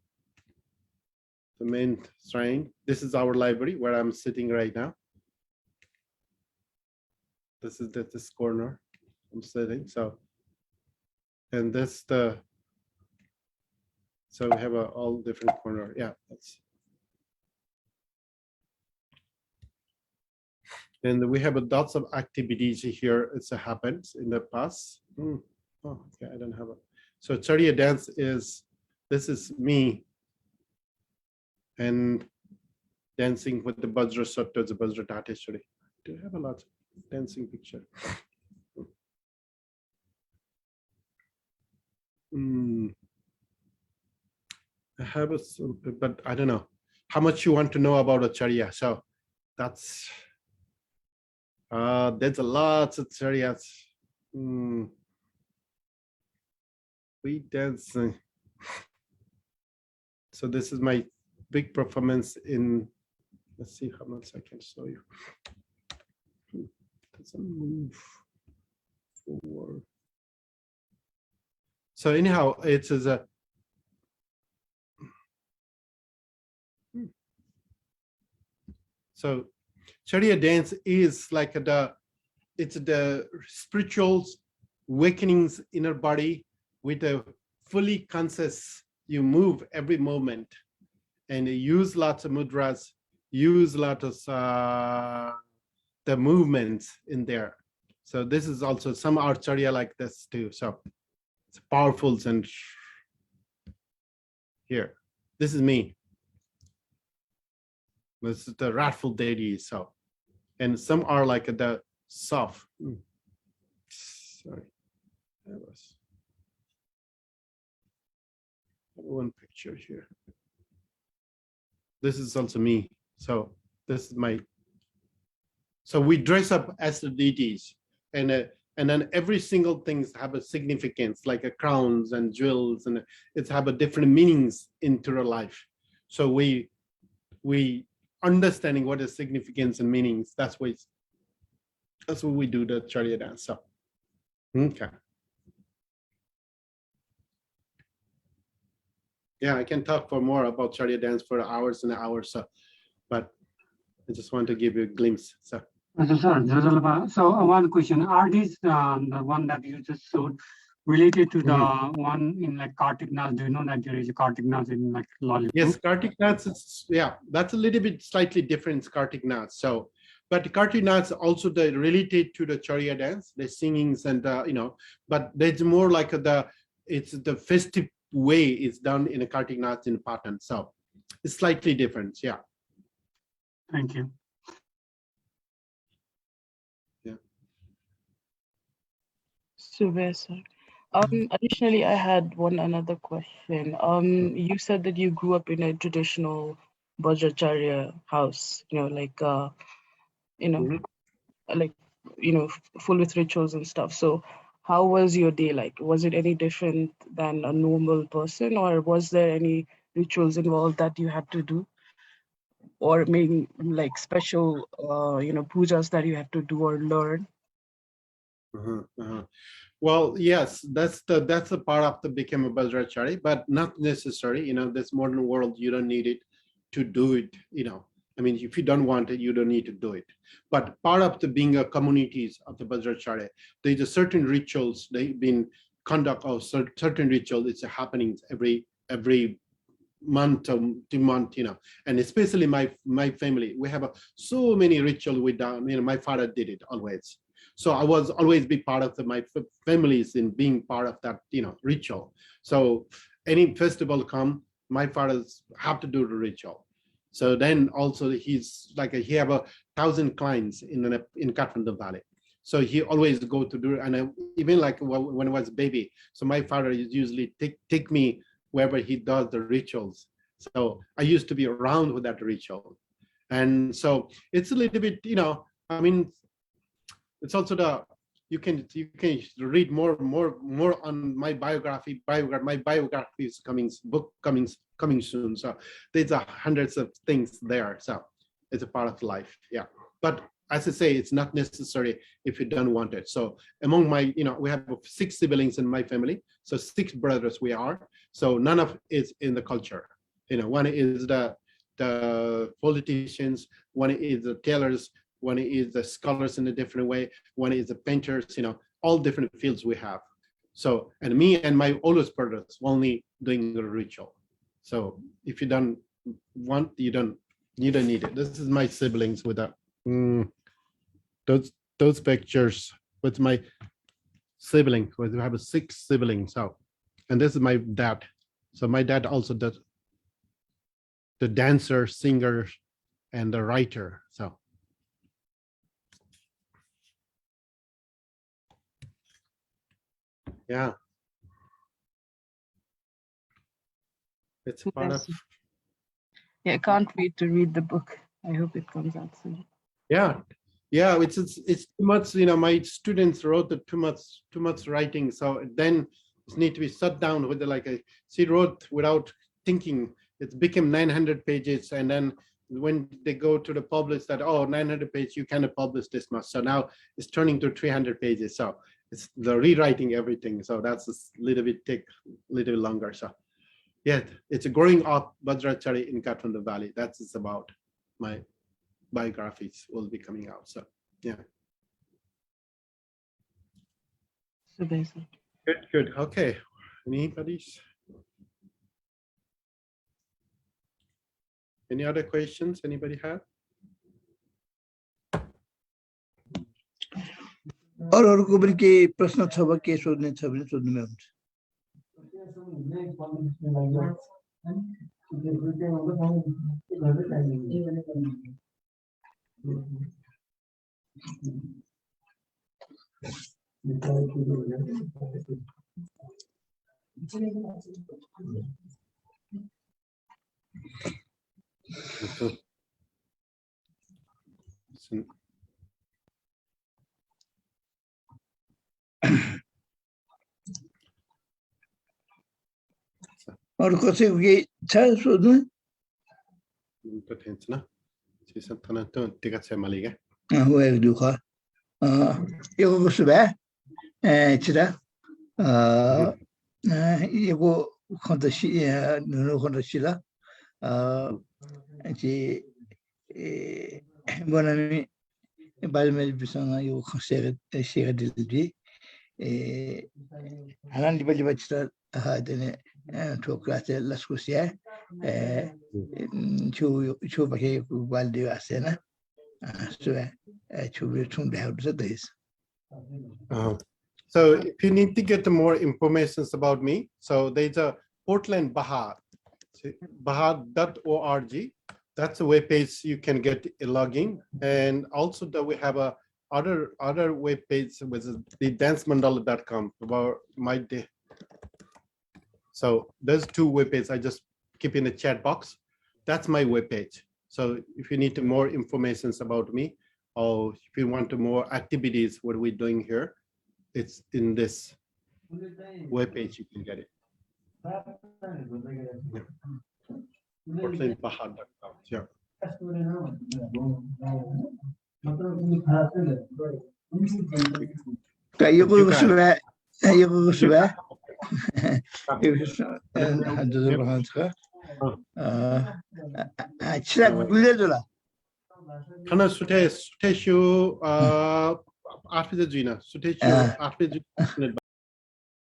the main shrine. This is our library where I'm sitting right now. This is this corner I'm sitting. So, and this so we have all different corner. Yeah, that's. And we have lots of activities here. It's happens in the past. Oh, okay, I don't have it. So Charya dance this is me and dancing with the Vajracharya, the Vajracharya. Do you have a lot of dancing picture? I have but I don't know how much you want to know about Acharya. So that's there's a lot of Acharyas. We dance. So this is my big performance in. Let's see how much I can show you. Doesn't move forward. So anyhow, it is a. So Charya dance is like it's the spiritual awakenings inner body with a fully conscious. You move every moment and you use lots of mudras. use a lot of the movements in there. So this is also some Charya like this too. So it's powerful and here. This is me. This is the wrathful deity. So, and some are like the soft. Sorry, that was one picture here. This is also me. So this is my. So we dress up as the deities, and then every single things have a significance, like a crowns and jewels, and it's have a different meanings into our life. So we understanding what is significance and meanings. That's what we do the Charya dance. So okay. Yeah, I can talk for more about Charya dance for hours and hours. So, but I just want to give you a glimpse. So. So one question: are these the one that you just showed related to the one in like Kartik Nath? Do you know that there is a Kartik Nath in like Lollipop? Yes, Kartik Nath is, yeah, that's a little bit slightly different Kartik Nath. So, but Kartik Nath also related to the Charya dance, the singings and you know, but there's more like it's the festive way it's done in a Kartik Nath in pattern. So it's slightly different. Yeah. Thank you. Super, sir. Additionally, I had another question. You said that you grew up in a traditional Vajracharya house, like, full with rituals and stuff. So how was your day like? Was it any different than a normal person, or was there any rituals involved that you had to do? Or maybe like special, pujas that you have to do or learn? Well, yes, that's a part of the become a Vajracharya, but not necessary. You know, this modern world, you don't need it to do it. You know, I mean, if you don't want it, you don't need to do it. But part of the being a communities of the Vajracharya, there's a certain rituals they've been conduct of certain rituals. It's happening every month to month, you know, and especially my family, we have so many rituals we done. You know, my father did it always. So I was always be part of my families in being part of that, you know, ritual. So any festival come, my fathers have to do the ritual. So then also he's like he have 1,000 clients in Kathmandu Valley. So he always go to do, and even like when I was a baby. So my father usually take me wherever he does the rituals. So I used to be around with that ritual, and so it's a little bit, you know, I mean. It's also you can read more on my biography. My biography is coming soon. So there's hundreds of things there. So it's a part of life. Yeah. But as I say, it's not necessary if you don't want it. So among my, you know, we have 6 siblings in my family. So 6 brothers we are. So none of it is in the culture. You know, one is the politicians, one is the tailors, one is the scholars in a different way, one is the painters, you know, all different fields we have. So, and me and my oldest brothers only doing the ritual. So if you don't want, you don't need it. This is my siblings with those pictures with my sibling. We have 6 siblings. So, and this is my dad. So my dad also does the dancer, singer, and the writer. So. Yeah, it's part of. Yeah, I can't wait to read the book. I hope it comes out soon. Yeah, it's too much. You know, my students wrote too much writing, so then it need to be shut down with she wrote without thinking. It became 900 pages, and then when they go to the publish that 900 pages, you cannot publish this much. So now it's turning to 300 pages. So. It's the rewriting everything, so that's a little bit longer. So, yeah, it's a growing up Vajracharya in Kathmandu Valley. That's about my biographies will be coming out. So, yeah. So basic. Good. Okay. Anybody? Any other questions anybody have? अरूहरूको पनि केही प्रश्न छ वा के सोध्ने छ भने सोध्नुमै हुन्छ। अरू कसैको केही छ सोध्नु? हो एक दुःख यो कसो भए छिरा यो खन्तसी नुनो खन्तसीला बनामी बालमेल बिसँग यो खसेर दिल्ली हालान लिबली बच्चा हादने ठोकरा से लस्कुसिया छु बके बालदियो आसेना So if you need to get more information about me, so there's a Portland Bahar, bahar.org. That's a web page you can get a login, and also that we have a other web page with the dancemandala.com about my day. So there's two web pages. I just keep in the chat box. That's my web page. So if you need more information about me, or if you want more activities, what we're doing here, it's in this web page. You can get it. PortlandBahar.com. Yeah. Kana sute shu after the Gina sute shu after the